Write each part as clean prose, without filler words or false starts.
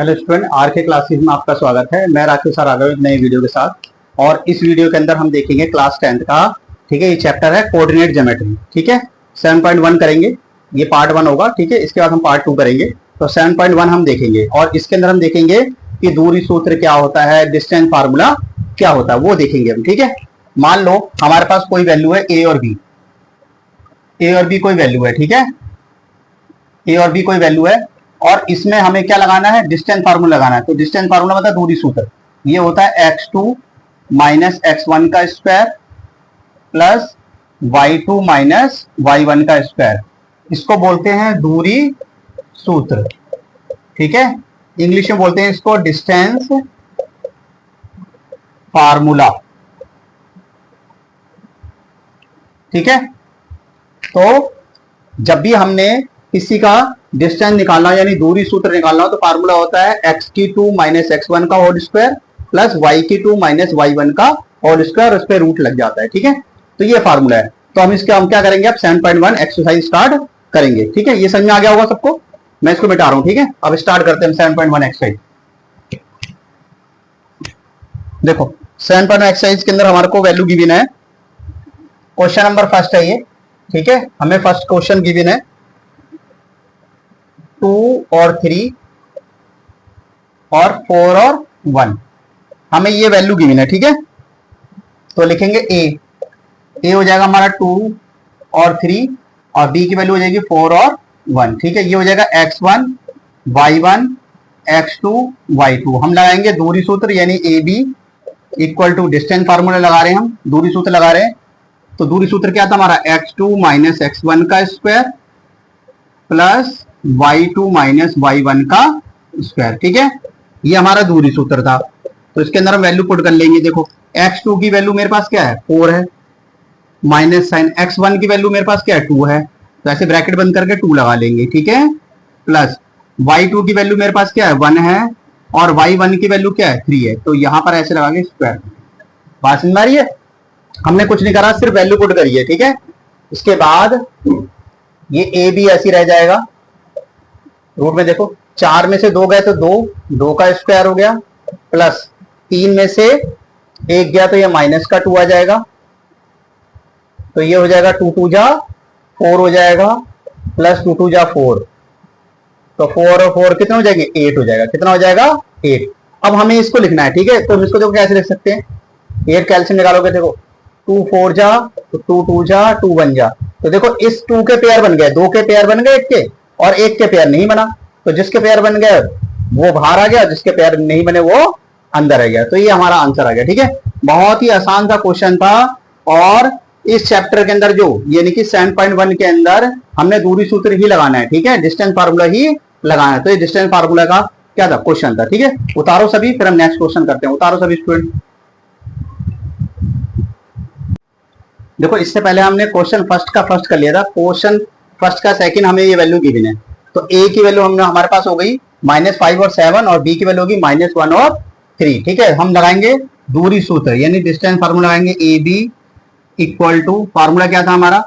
Hello student, are के classes में आपका स्वागत है। मैं राकेश सर आ गया एक नई वीडियो के साथ। और इस वीडियो के अंदर हम देखेंगे क्लास 10th का, ठीक है। ये चैप्टर है कोऑर्डिनेट ज्योमेट्री, ठीक है। 7.1 करेंगे, ये पार्ट 1 होगा, ठीक है। इसके बाद हम पार्ट 2 करेंगे। तो 7.1 हम देखेंगे और इसके अंदर हम देखेंगे कि दूरी सूत्र क्या होता है, डिस्टेंस फार्मूला क्या होता है, वो देखेंगे हम, ठीक है। मान लो हमारे पास कोई वैल्यू है ए और बी, ए और बी कोई वैल्यू है, ठीक है। ए और बी कोई वैल्यू है और इसमें हमें क्या लगाना है, डिस्टेंस फार्मूला लगाना है। तो डिस्टेंस फार्मूला मतलब दूरी सूत्र, ये होता है x2 माइनस x1 का square plus y2 minus y1 का स्क्वायर। इसको बोलते हैं दूरी सूत्र, ठीक है। इंग्लिश में बोलते हैं इसको डिस्टेंस फार्मूला, ठीक है। तो जब भी हमने किसी का डिस्टेंस निकालना हो यानी दूरी सूत्र निकालना हो तो फार्मूला होता है x2 माइनस x1 का whole square plus y2 minus y1 का होल स्क्वायर, उस पर रूट लग जाता है, ठीक है। तो ये फार्मूला है। तो हम क्या करेंगे, अब 7.1 एक्सरसाइज स्टार्ट करेंगे, ठीक है। ये समझ में आ गया होगा सबको, मैं इसको मिटा रहा हूं, ठीक है। अब स्टार्ट करते हैं 7.1 एक्सरसाइज। देखो 7.1 एक्सरसाइज के अंदर हमारे को वैल्यू गिवन है। क्वेश्चन नंबर फर्स्ट है ये, ठीक है। हमें फर्स्ट क्वेश्चन गिवन है 2 और 3 और 4 और 1, हमें ये वैल्यू गिवन है, ठीक है। तो लिखेंगे ए हो जाएगा हमारा 2 और 3 और बी की वैल्यू हो जाएगी 4 और 1, ठीक है। ये हो जाएगा x1 y1 x2 y2। हम लगाएंगे दूरी सूत्र यानी A B equal to distance formula लगा रहे हैं, हम दूरी सूत्र लगा रहे हैं। तो दूरी सूत्र क्या था हमारा, x2 माइनस x1 का square plus y2 minus y1 का स्क्वायर, ठीक है। ये हमारा दूरी सूत्र था। तो इसके अंदर हम वैल्यू पुट कर लेंगे। देखो x2 की वैल्यू मेरे पास क्या है, 4 है, माइनस साइन x1 की वैल्यू मेरे पास क्या है, 2 है। तो ऐसे ब्रैकेट बंद करके 2 लगा लेंगे, ठीक है। प्लस y2 की वैल्यू मेरे पास क्या है, 1 है और y1 की वैल्यू क्या है, 3 है। तो यहां पर ऐसे लगा के स्क्वायर। बात समझ में आ रही है, हमने कुछ नहीं करा, सिर्फ वैल्यू पुट करी है, ठीक है। इसके बाद ये ए बी ऐसी रह जाएगा। रूट में देखो 4 में से 2 गए तो 2 का स्क्वायर हो गया, प्लस 3 में से 1 गया तो ये माइनस का 2 आ जाएगा। तो ये हो जाएगा 2 2 जा 4 हो जाएगा, प्लस 2 2 जा 4। तो 4 और 4 कितना हो जाएंगे, 8 हो जाएगा। कितना हो जाएगा, 8। अब हमें इसको लिखना है, ठीक है। तो इसको देखो कैसे लिख सकते हैं, 8 कैल्सियम निकालोगे, देखो 2 4 जा तो 2 2 जा 2 1 जा। तो देखो इस 2 के पेयर बन गए, 2 के पेयर बन गए, 1 के, और 1 के पेयर नहीं बना। तो जिसके पेयर बन गए वो बाहर आ गया, जिसके पेयर नहीं बने वो अंदर आ गया। तो ये हमारा आंसर आ गया, ठीक है। बहुत ही आसान सा क्वेश्चन था। और इस चैप्टर के अंदर जो यानी कि 7.1 के अंदर हमने दूरी सूत्र ही लगाना है, ठीक है, डिस्टेंस फार्मूला ही लगाना है। तो ये डिस्टेंस फार्मूला का क्या था, क्वेश्चन था, ठीक है। उतारो सभी, फिर हम नेक्स्ट क्वेश्चन करते हैं। उतारो सभी स्टूडेंट। देखो इससे पहले हमने क्वेश्चन फर्स्ट का फर्स्ट कर लिया था, क्वेश्चन फर्स्ट का सेकंड हमें ये वैल्यू गिवन है। तो ए की वैल्यू हमने हमारे पास हो गई -5 और 7 और बी की वैल्यू होगी -1 और 3, ठीक है। हम लगाएंगे दूरी सूत्र यानी डिस्टेंस फार्मूला लगाएंगे। A B equal to, formula क्या था हमारा,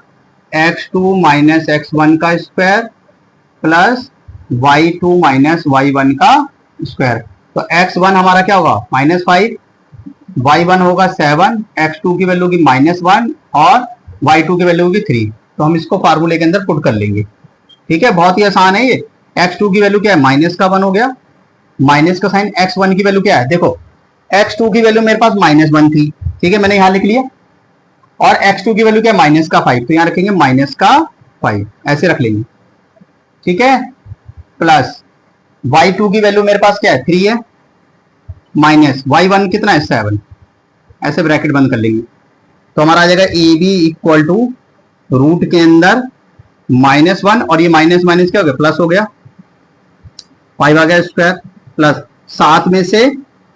x2 माइनस x1 का square plus y2 minus y1 का स्क्वायर। तो x1 हमारा क्या होगा, -5, y1 होगा 7, x2 की वैल्यू होगी -1 और y2 की वैल्यू होगी 3। तो हम इसको फार्मूले के अंदर पुट कर लेंगे, ठीक है। बहुत ही आसान है ये। x2 की वैल्यू क्या है, -1 हो गया, माइनस का साइन। x1 की वैल्यू क्या है, देखो x2 की वैल्यू मेरे पास -1 थी, ठीक है, मैंने यहां लिख लिया। और x2 की वैल्यू क्या है, -5, तो यहां रखेंगे -5, ऐसे रख लेंगे, ठीक है। प्लस y2 की वैल्यू मेरे पास क्या है, 3 है, माइनस y1 कितना है, 7, ऐसे ब्रैकेट बंद कर लेंगे। तो हमारा आ जाएगा A B equal to root के अंदर -1 और ये माइनस माइनस क्या हो गया, प्लस हो गया, 5 आ गया स्क्वायर, प्लस 7 में से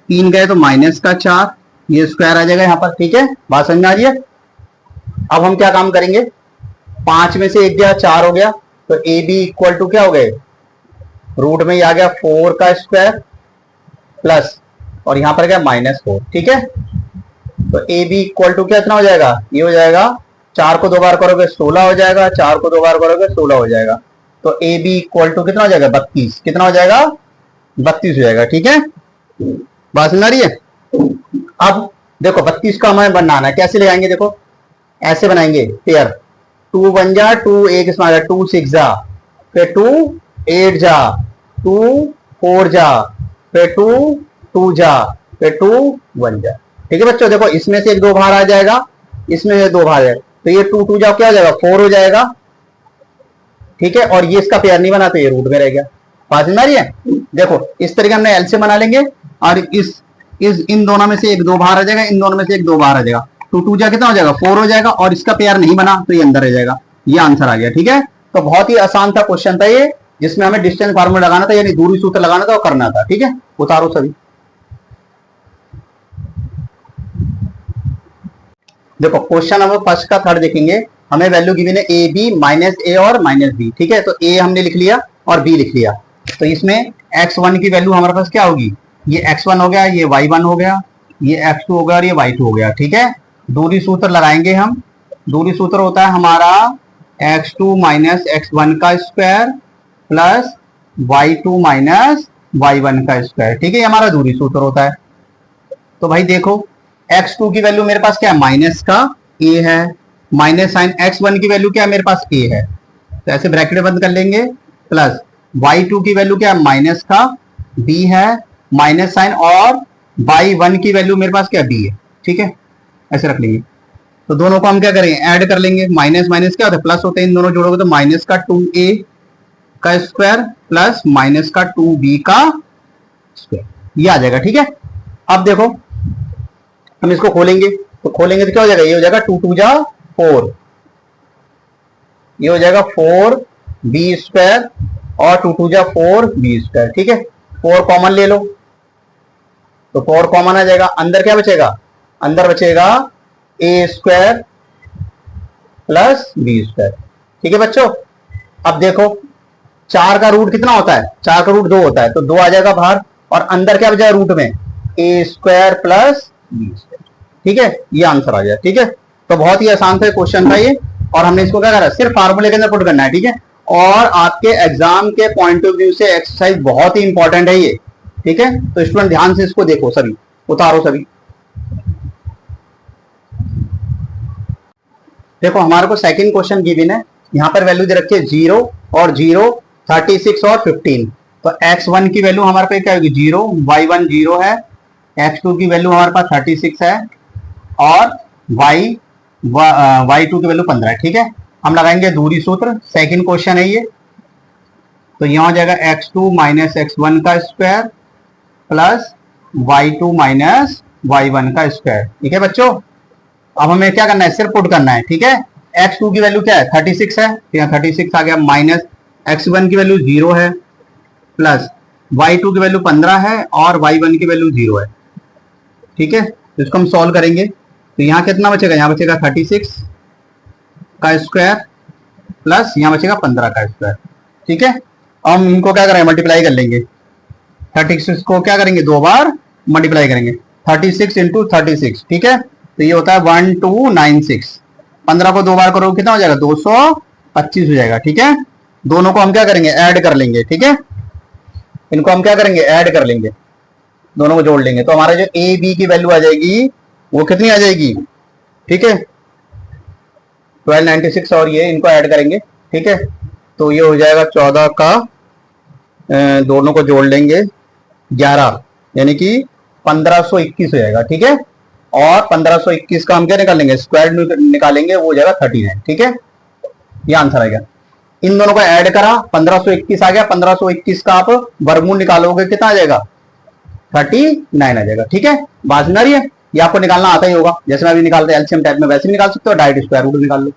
3 गए तो माइनस का 4, ये स्क्वायर आ जाएगा यहाँ पर, ठीक है। बात समझ में आ रही है। अब हम क्या काम करेंगे, 5 में से 1 गया 4 हो गया, तो ए बी इक्वल टू क्या हो गए, रूट में आ गया 4 का स्क्वायर प्लस और यहां पर क्या -4, ठीक है। तो ए बी इक्वल टू क्या इतना हो जाएगा, ये हो जाएगा 4 को 2 बार करोगे 16 हो जाएगा, 4 को 2 बार करोगे 16 हो जाएगा। तो ए बी इक्वल टू कितना हो जाएगा, 32। कितना हो जाएगा, 32 हो जाएगा। ठीक है, बात समझ आ रही है। अब देखो 32 का हमें बनाना है, कैसे लगाएंगे, देखो ऐसे बनाएंगे पेयर, 2 1 जा 2, एक इसमें आ जा 2 6 जा, फिर 2 8 जा, 2 4 जा, फिर 2 2 जा, फिर 2 1 जा। ठीक है बच्चों, देखो इसमें से एक दो बाहर आ जाएगा, इसमें से दो बाहर जाएगा, तो ये 2 2 जा क्या हो जाएगा 4 हो जाएगा। ठीक है, और ये इसका पेयर नहीं बना तो ये रूट में रह गया। बात में आ रही है। देखो इस तरीके हमने एलसीएम बना लेंगे और इस इन दोनों में से एक दो बाहर आ जाएगा, इन दोनों में से एक दो बाहर आ जाएगा, 2 2 जा कितना हो जाएगा 4 हो जाएगा, और इसका पेयर नहीं बना तो ये अंदर रह जाएगा। ये आंसर आ गया। ठीक है, तो बहुत ही आसान था क्वेश्चन था ये, जिसमें हमें डिस्टेंस फार्मूला लगाना था, यानी दूरी सूत्र लगाना था और करना था। ठीक है, उतारो सभी। देखो क्वेश्चन नंबर फर्स्ट का थर्ड देखेंगे, हमें वैल्यू गिवन है ए बी माइनस ए और माइनस बी। ठीक है, तो ए हमने लिख लिया और बी लिख लिया, तो इसमें x1 की वैल्यू हमारे पास क्या होगी, ये x1 हो गया, ये y1 हो गया, ये x2 हो गया और ये y2 हो गया। ठीक है, दूरी सूत्र लगाएंगे हम। दूरी सूत्र होता है हमारा x2 माइनस x1 का square plus y2 minus y1 का स्क्वायर। ठीक है, ये हमारा दूरी सूत्र होता है। तो भाई देखो x2 की वैल्यू मेरे पास क्या है, माइनस का a है, माइनस साइन x1 की वैल्यू क्या है मेरे पास a है, तो ऐसे ब्रैकेट बंद कर लेंगे, प्लस y2 की वैल्यू क्या है माइनस का b है, माइनस साइन, और y1 की वैल्यू मेरे पास क्या b है। ठीक है, ऐसे रख लेंगे। तो दोनों को हम क्या करेंगे, ऐड कर लेंगे, माइनस माइनस क्या होता है प्लस होते हैं, इन दोनों जोड़ोगे तो माइनस का 2a का स्क्वायर प्लस माइनस का 2b का स्क्वायर, ये आ जाएगा। ठीक है, अब देखो हम इसको खोलेंगे, तो खोलेंगे तो क्या हो जाएगा, ये हो जाएगा 2 2 जा 4, ये हो जाएगा 4b स्क्वायर और 2 2 जा 4b स्क्वायर। ठीक है, 4 कॉमन ले लो, तो 4 कॉमन आ जाएगा, अंदर क्या बचेगा, अंदर बचेगा a square plus b square. ठीक है बच्चों, अब देखो 4 का रूट कितना होता है, 4 का रूट 2 होता है, तो 2 आ जाएगा बाहर, और अंदर क्या बचा रूट में, a square plus b square. ठीक है, ये आंसर आ गया। ठीक है, तो बहुत ही आसान था क्वेश्चन था ये, और हमने इसको क्या करा, सिर्फ फार्मूले के अंदर पुट करना है। ठीक है, और आपके एग्जाम के पॉइंट ऑफ व्यू से एक्सरसाइज बहुत ही इंपॉर्टेंट है ये। ठीक है, तो स्टूडेंट ध्यान से इसको देखो सभी, उतारो सभी। देखो हमारे को सेकंड क्वेश्चन गिवन है, यहाँ पर वैल्यू दे रखी है 0 और 0, 36 और 15। तो x1 की वैल्यू हमारे पे क्या होगी 0, y1 0 है, x2 की वैल्यू हमारे पास 36 है, और y2 की वैल्यू 15 है। ठीक है, हम लगाएंगे दूरी सूत्र, सेकंड क्वेश्चन है ये, तो यहाँ हो जाएगा x2 माइनस x1 का square plus y2 minus y1 का स्क्वायर। ठीक है बच्चों, अब हमें क्या करना है, सिर्फ पुट करना है। ठीक है, x2 की वैल्यू क्या है 36 है, तो यहाँ 36 आ गया, माइनस x1 की वैल्यू 0 है, प्लस y2 की वैल्यू 15 है, और y1 की वैल्यू 0 है। ठीक है, तो इसको हम सॉल्व करेंगे, तो यहाँ कितना बचेगा, यहाँ बचेगा 36 का स्क्वायर प्लस यहाँ बचेगा 15 का स्क्वायर। ठीक है, हम इनको क्या करेंगे, मल्टीप्लाई कर लेंगे, 36 को क्या करेंगे, 2 बार मल्टीप्लाई करेंगे, 36 इंटू 36। ठीक है, तो ये होता है 1296, 15 को 2 बार करोगे कितना हो जाएगा 225 हो जाएगा। ठीक है, दोनों को हम क्या करेंगे, ऐड कर लेंगे। ठीक है, इनको हम क्या करेंगे, ऐड कर लेंगे, दोनों को जोड़ लेंगे, तो हमारा जो ए बी की वैल्यू आ जाएगी वो कितनी आ जाएगी। ठीक है, 1296 और ये इनको ऐड करेंगे। ठीक है, तो ये हो जाएगा 14 का, दोनों को जोड़ लेंगे 11, यानी कि 1521 हो जाएगा। ठीक है, और 1521 का हम क्या निकालेंगे, स्क्वायर निकालेंगे, वो हो जाएगा 39। ठीक है, ये आंसर आएगा। इन दोनों को ऐड करा, 1521 आ गया, 1521 का आप वर्गमूल निकालोगे कितना आ जाएगा 39 आ जाएगा। ठीक है, बात समझ आ रही है, ये आपको निकालना आता ही होगा, जैसे मैं अभी निकालते हैं एलसीएम टाइप में, वैसे भी निकाल सकते हो, डायरेक्ट स्क्वायर रूट निकाल लो,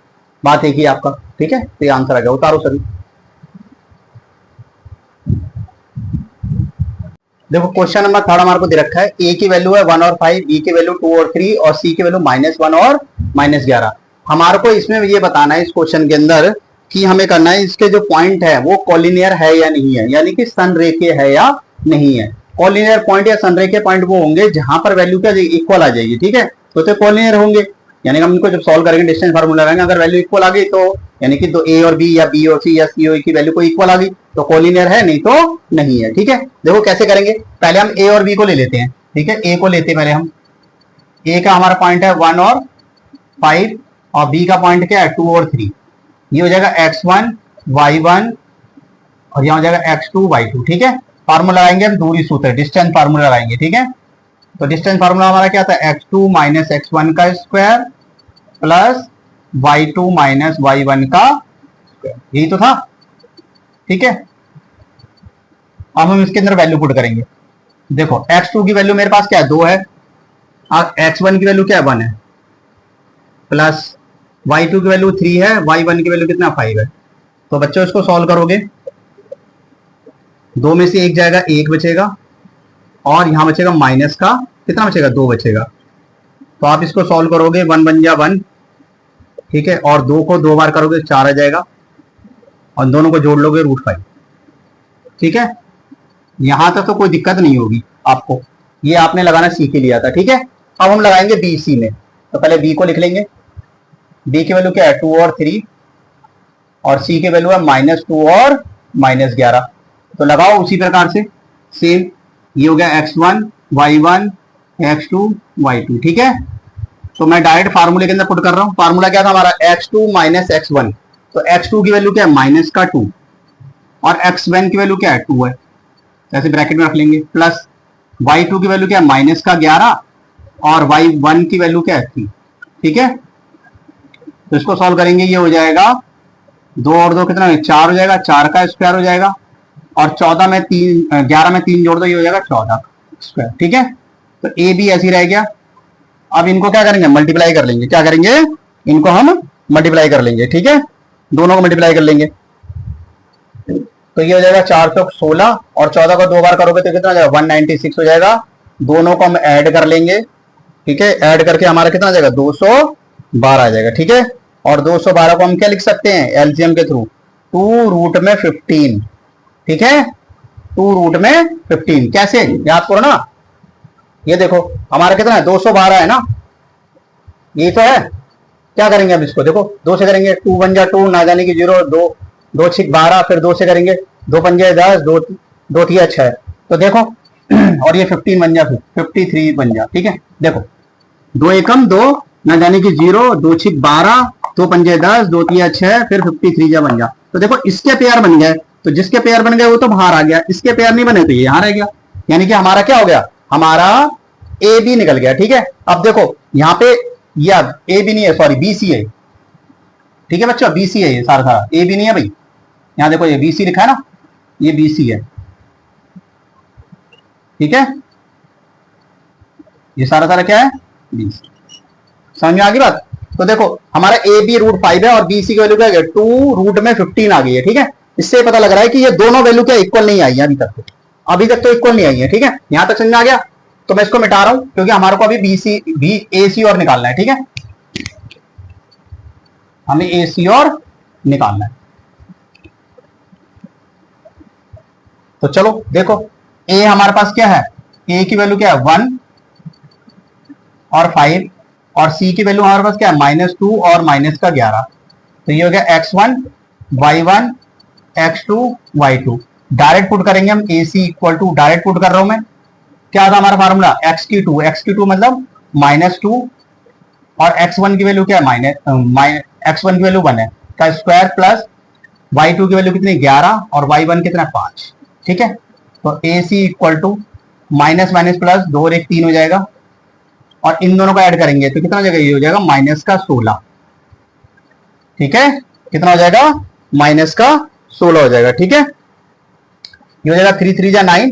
बात एक ही आपका। ठीक है, तो ये आंसर आ गया, उतारो सभी। देखो क्वेश्चन नंबर थर्ड हमारे को दे रखा है, ए की वैल्यू है 1 और 5, बी की वैल्यू 2 और 3, और सी की वैल्यू -1 और -11। हमारे को इसमें ये बताना है इस क्वेश्चन के अंदर कि हमें करना है इसके जो पॉइंट है वो कॉलिनियर है या नहीं है, यानी कि संरेखीय है या नहीं है। कॉलिनियर पॉइंट या संरेखीय पॉइंट वो होंगे जहां पर वैल्यू क्या इक्वल आ जाएगी। ठीक है, तो कॉलिनियर होंगे, यानी कि हम इनको जब सॉल्व करेंगे डिस्टेंस फार्मूला लगाएंगे, अगर वैल्यू इक्वल आ गई तो यानी कि तो ए और बी या बी और सी या सी और की वैल्यू को इक्वल आ गई, तो कोलिनियर है, नहीं तो नहीं है। ठीक है, देखो कैसे करेंगे। पहले हम ए और बी को ले लेते हैं। ठीक है, ए को लेते हैं पहले हम। ए का हमारा पॉइंट है 1 और 5 और बी का पॉइंट क्या है 2 और 3। ये हो जाएगा x1 y1 और यहां हो जाएगा x2 y2। ठीक है, फार्मूला लगाएंगे हम दूरी सूत्र, डिस्टेंस फार्मूला लगाएंगे। ठीक है, तो डिस्टेंस फार्मूला हमारा क्या था, x2 माइनस x1 का square plus y2 minus y1 का स्क्वायर, यही तो था। ठीक है, अब हम इसके अंदर वैल्यू पुट करेंगे। देखो x2 की वैल्यू मेरे पास क्या है 2 है और x1 की वैल्यू क्या है 1 है, प्लस y2 की वैल्यू 3 है, y1 की वैल्यू कितना 5 है। तो बच्चों इसको सॉल्व करोगे, दो में से एक जाएगा, एक बचेगा और यहां बचेगा माइनस का कितना बचेगा 2 बचेगा। तो आप इसको सॉल्व करोगे 1 बन जा 1। ठीक है, और 2 को 2 बार करोगे 4 आ जाएगा और दोनों को जोड़ लोगे √5। ठीक है, यहां तक तो कोई दिक्कत नहीं होगी आपको, ये आपने लगाना सीख ही लिया था। ठीक है, अब हम लगाएंगे बी सी में। तो पहले बी को लिख लेंगे। बी की वैल्यू क्या है 2 और 3 और सी की वैल्यू है -2 और -11। तो लगाओ उसी प्रकार से सेम, ये हो गया x1 y1 x2 y2। ठीक है, तो मैं डायरेक्ट फार्मूले के अंदर पुट कर रहा हूं। फार्मूला क्या था हमारा x2 माइनस x1। तो x2 की वैल्यू क्या है -2 और x1 की वैल्यू क्या है 2 है, ऐसे ब्रैकेट में रख लेंगे, प्लस y2 की वैल्यू क्या है -11 और y1 की वैल्यू क्या है 3। ठीक है, तो इसको सॉल्व करेंगे, ये हो जाएगा 2 और 2 कितना 4 हो जाएगा, 4 का स्क्वायर हो जाएगा और 14 में 3 11 में 3 जोड़ दो, ये हो जाएगा 14 स्क्वायर। ठीक है, तो ए बी ऐसे ही रह गया। अब इनको क्या करेंगे मल्टीप्लाई कर लेंगे, क्या करेंगे इनको हम मल्टीप्लाई कर लेंगे। ठीक है, दोनों को मल्टीप्लाई कर लेंगे, तो ये हो जाएगा 4 चौक 16 और 14 को 2 बार करोगे तो कितना हो जाएगा 196 हो जाएगा। दोनों को हम ऐड कर लेंगे। ठीक है, ऐड करके हमारा कितना आ जाएगा 212 आ जाएगा। ठीक है, और 212 को हम क्या लिख सकते हैं एलसीएम के थ्रू 2 रूट में 15। ठीक है, 2 रूट में 15 कैसे याद करो ना, ये देखो हमारा कितना है 212 है ना, ये तो है। क्या करेंगे अब इसको, देखो 2 से करेंगे 2 बन जा 2 ना जाने की 0, 2 2 6 12, फिर 2 से करेंगे 2 पंजे 10, 2 2 3 6। तो देखो और ये 15 बन जा, 53 बन जा। ठीक है, देखो 2 एकम 2 ना जाने की 0, 2 6 12, 2 पंजे 10, 2 3 6, फिर 53 जा बन जा। तो देखो इसके पेयर बन गए, तो जिसके पेयर बन गए वो तो बाहर आ गया, इसके पेयर नहीं बने तो ये यहां रह गया, यानी कि हमारा क्या हो गया, हमारा ए बी निकल गया। ठीक है, अब देखो यहाँ पे ये ए बी नहीं है, सॉरी बी सी है। ठीक है बच्चों, बी सी है ये सारा सारा, ए बी नहीं है भाई। यहाँ देखो ये बी सी लिखा है ना, ये बी सी है। ठीक है, ये सारा सारा क्या है बी सी। समझ में आ गई बात। तो देखो हमारा ए बी √5 है और बी सी की वैल्यू क्या है 2 रूट में 15 आ गई है। ठीक है, इससे पता लग रहा है कि ये दोनों वैल्यू क्या इक्वल नहीं आई है अभी तक, अभी तक तो इक्वल नहीं आई है। ठीक है, यहां तक समझ में आ गया। तो मैं इसको मिटा रहा हूं क्योंकि हमारे को अभी बी ए सी और निकालना है। ठीक है, हमें ए सी और निकालना है। तो चलो देखो ए हमारे पास क्या है, ए की वैल्यू क्या है 1 और 5 और सी की वैल्यू हमारे पास क्या है -2 और -11। तो ये हो गया x1 y1 x2 y2। Direct put करेंगे हम ए C equal to, direct put कर रहा हूं मैं, क्या था हमारा फार्मूला x की 2 मतलब -2 और x1 की वैल्यू क्या है x1 की वैल्यू 1 है का स्क्वायर प्लस y2 की वैल्यू कितनी 11 और y1 कितना 5। ठीक है, तो A C equal to minus minus plus 2 और 1 3 हो जाएगा और इन दोनों को ऐड करेंगे तो कितना हो जाएगा, ये हो जाएगा -16। ठीक है, कितना हो जाएगा -16 हो जाएगा। ठीक है, ये हो जाएगा 3 3 जा 9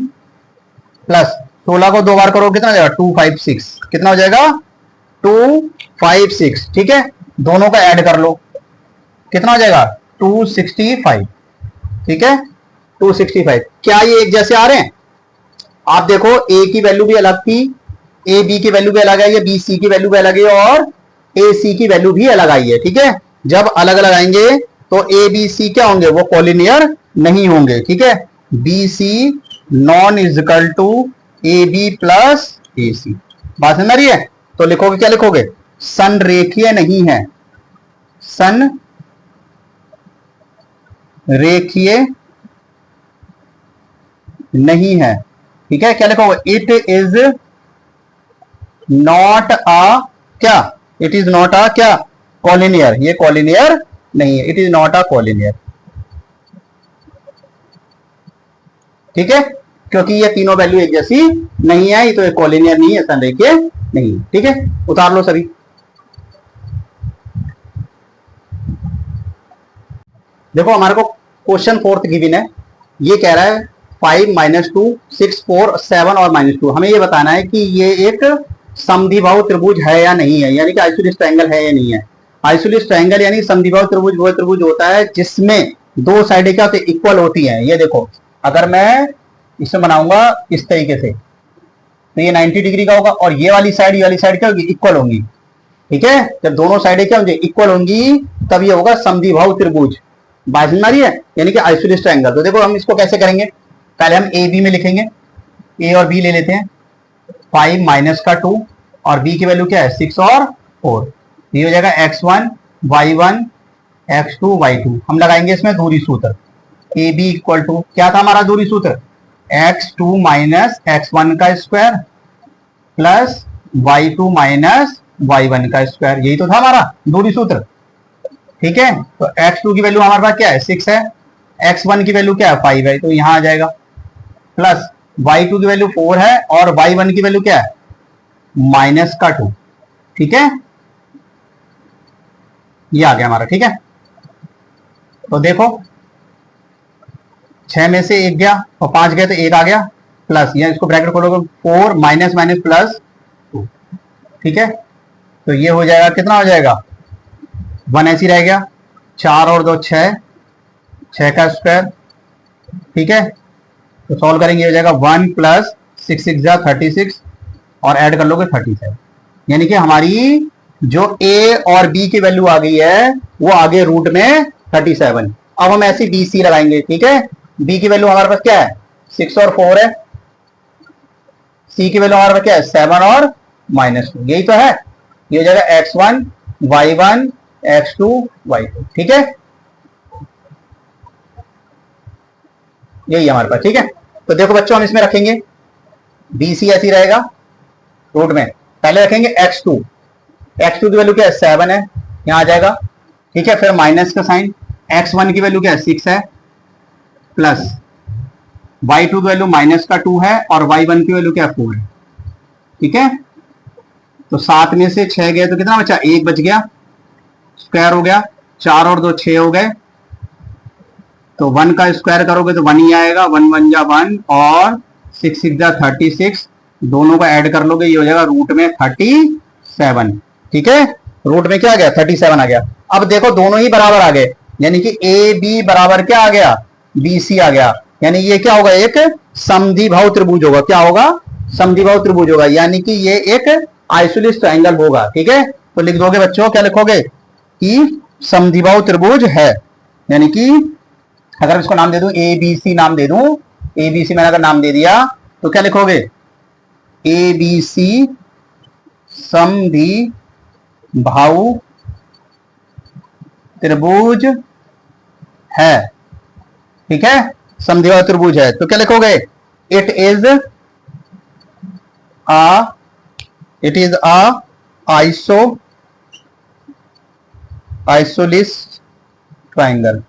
प्लस 16 को 2 बार करो कितना हो जाएगा 256, कितना हो जाएगा 256। ठीक है, दोनों का ऐड कर लो कितना हो जाएगा 265। ठीक है, 265। क्या ये एक जैसे आ रहे हैं, आप देखो ए की वैल्यू भी अलग थी, ए बी की वैल्यू भी अलग है, ये बी सी की वैल्यू भी अलग है और ए सी की वैल्यू भी अलग आई है। ठीक है, जब अलग अलग आएंगे तो ए बी सी क्या होंगे, वो कॉलिनियर नहीं होंगे। ठीक है, बी सी नॉन equal to A B plus A C, बात समझ रही है। तो लिखोगे क्या लिखोगे, संरेखीय नहीं है, संरेखीय नहीं है, ठीक है। क्या लिखोगे? इट इज नॉट अ क्या, इट इज नॉट अ क्या, कॉलिनियर, ये कॉलिनियर नहीं है, it is not a collinear, ठीक है। क्योंकि ये तीनों वैल्यू एक जैसी नहीं है, तो ये कॉलिनियर नहीं है, संरेखीय नहीं है, ठीक है। उतार लो सभी। देखो हमारे को क्वेश्चन फोर्थ गिवन है, ये कह रहा है 5 -2 6 4 7 और -2, हमें ये बताना है कि ये एक समद्विबाहु त्रिभुज है या नहीं है, यानी कि आइसोलिस ट्रायंगल है या नहीं है। आइसोलिस ट्रायंगल यानी समद्विबाहु त्रिभुज वो त्रिभुज होता है जिसमें दो साइडें क्या होती है, इक्वल होती हैं। ये देखो, अगर मैं इसे बनाऊंगा इस तरीके से, तो ये 90 डिग्री का होगा, और ये वाली साइड क्या होगी, इक्वल होंगी, ठीक है। जब दोनों साइडें क्या होंगी, इक्वल होंगी, तब ये होगा समद्विबाहु त्रिभुज। बात समझ आ रही है, यानी कि आइसोलिस ट्रायंगल। तो देखो हम इसको कैसे करेंगे, पहले हम ए बी में लिखेंगे, ए और बी ले लेते हैं। 5 माइनस का 2 और बी की वैल्यू क्या है, 6 और 4, ये हो जाएगा x1 y1 x2 y2। हम लगाएंगे इसमें दूरी सूत्र, ए बी इक्वल टू क्या था हमारा दूरी सूत्र, x2 माइनस x1 का square plus y2 minus y1 का स्क्वायर, यही तो था हमारा दूरी सूत्र, ठीक है। तो x2 की वैल्यू हमारे पास क्या है, 6 है, x1 की वैल्यू क्या है, 5 है, तो यहां आ जाएगा, प्लस y2 की वैल्यू 4 है और y1 की वैल्यू क्या है, माइनस का 2, ठीक है। ये आ गया हमारा, ठीक है। तो देखो 6 में से 1 गया और 5 गए तो 1 आ गया, प्लस या इसको ब्रैकेट खोलोगे 4 माइनस माइनस प्लस 2, ठीक है। तो ये हो जाएगा, कितना हो जाएगा, 1 ऐसी रह गया, 4 और 2 6, 6 का स्क्वायर, ठीक है। तो सॉल्व करेंगे, हो जाएगा 1 प्लस 6 6 जा 36 और ऐड कर लोगे 37, यानी कि हमारी जो ए और बी की वैल्यू आ गई है वो आगे रूट में 37। अब हम ऐसी बी सी लगाएंगे, ठीक है। बी की वैल्यू हमारे पास क्या है, 6 और 4 है, सी की वैल्यू हमारे पास क्या है, 7 और -2, यही तो है। ये हो जाएगा x1 y1 x2 y2, ठीक है, यही हमारे पास, ठीक है। तो देखो बच्चों हम इसमें रखेंगे बी सी ऐसी रहेगा रूट में, पहले रखेंगे x2 की वैल्यू क्या है, 7 है, यहां आ जाएगा, ठीक है। फिर माइनस का साइन, x1 की वैल्यू क्या है, 6 है, प्लस y2 की वैल्यू माइनस का 2 है और y1 की वैल्यू क्या है, 4 है, ठीक है। तो 7 में से 6 गए तो कितना बचा, 1 बच गया, स्क्वायर हो गया, 4 और 2 6 हो गए, तो 1 का स्क्वायर करोगे तो 1 ही आएगा, 1 1 जा 1 और 6 6 जा 36, दोनों का ऐड कर लोगे, ये हो जाएगा रूट में 37, ठीक है। रूट में क्या आ गया, 37 आ गया। अब देखो दोनों ही बराबर आ गए, यानी कि ए बी बराबर क्या आ गया, बी सी आ गया, यानी ये क्या होगा, एक समद्विबाहु त्रिभुज होगा, क्या होगा, समद्विबाहु त्रिभुज होगा, यानी कि ये एक आइसोलिस ट्रायंगल होगा, ठीक है। तो लिख दोगे बच्चों, क्या लिखोगे कि समद्विबाहु त्रिभुज है, यानी कि अगर इसको नाम दे दूं, ए बी सी नाम दे दूं, ए बी सी मैंने अगर नाम दे दिया तो क्या लिखोगे, ए बी सी समद्विबाहु त्रिभुज है, ठीक है, समद्विबाहु त्रिभुज है, तो क्या लिखोगे, इट इज अ आइसोलिस ट्रायंगल,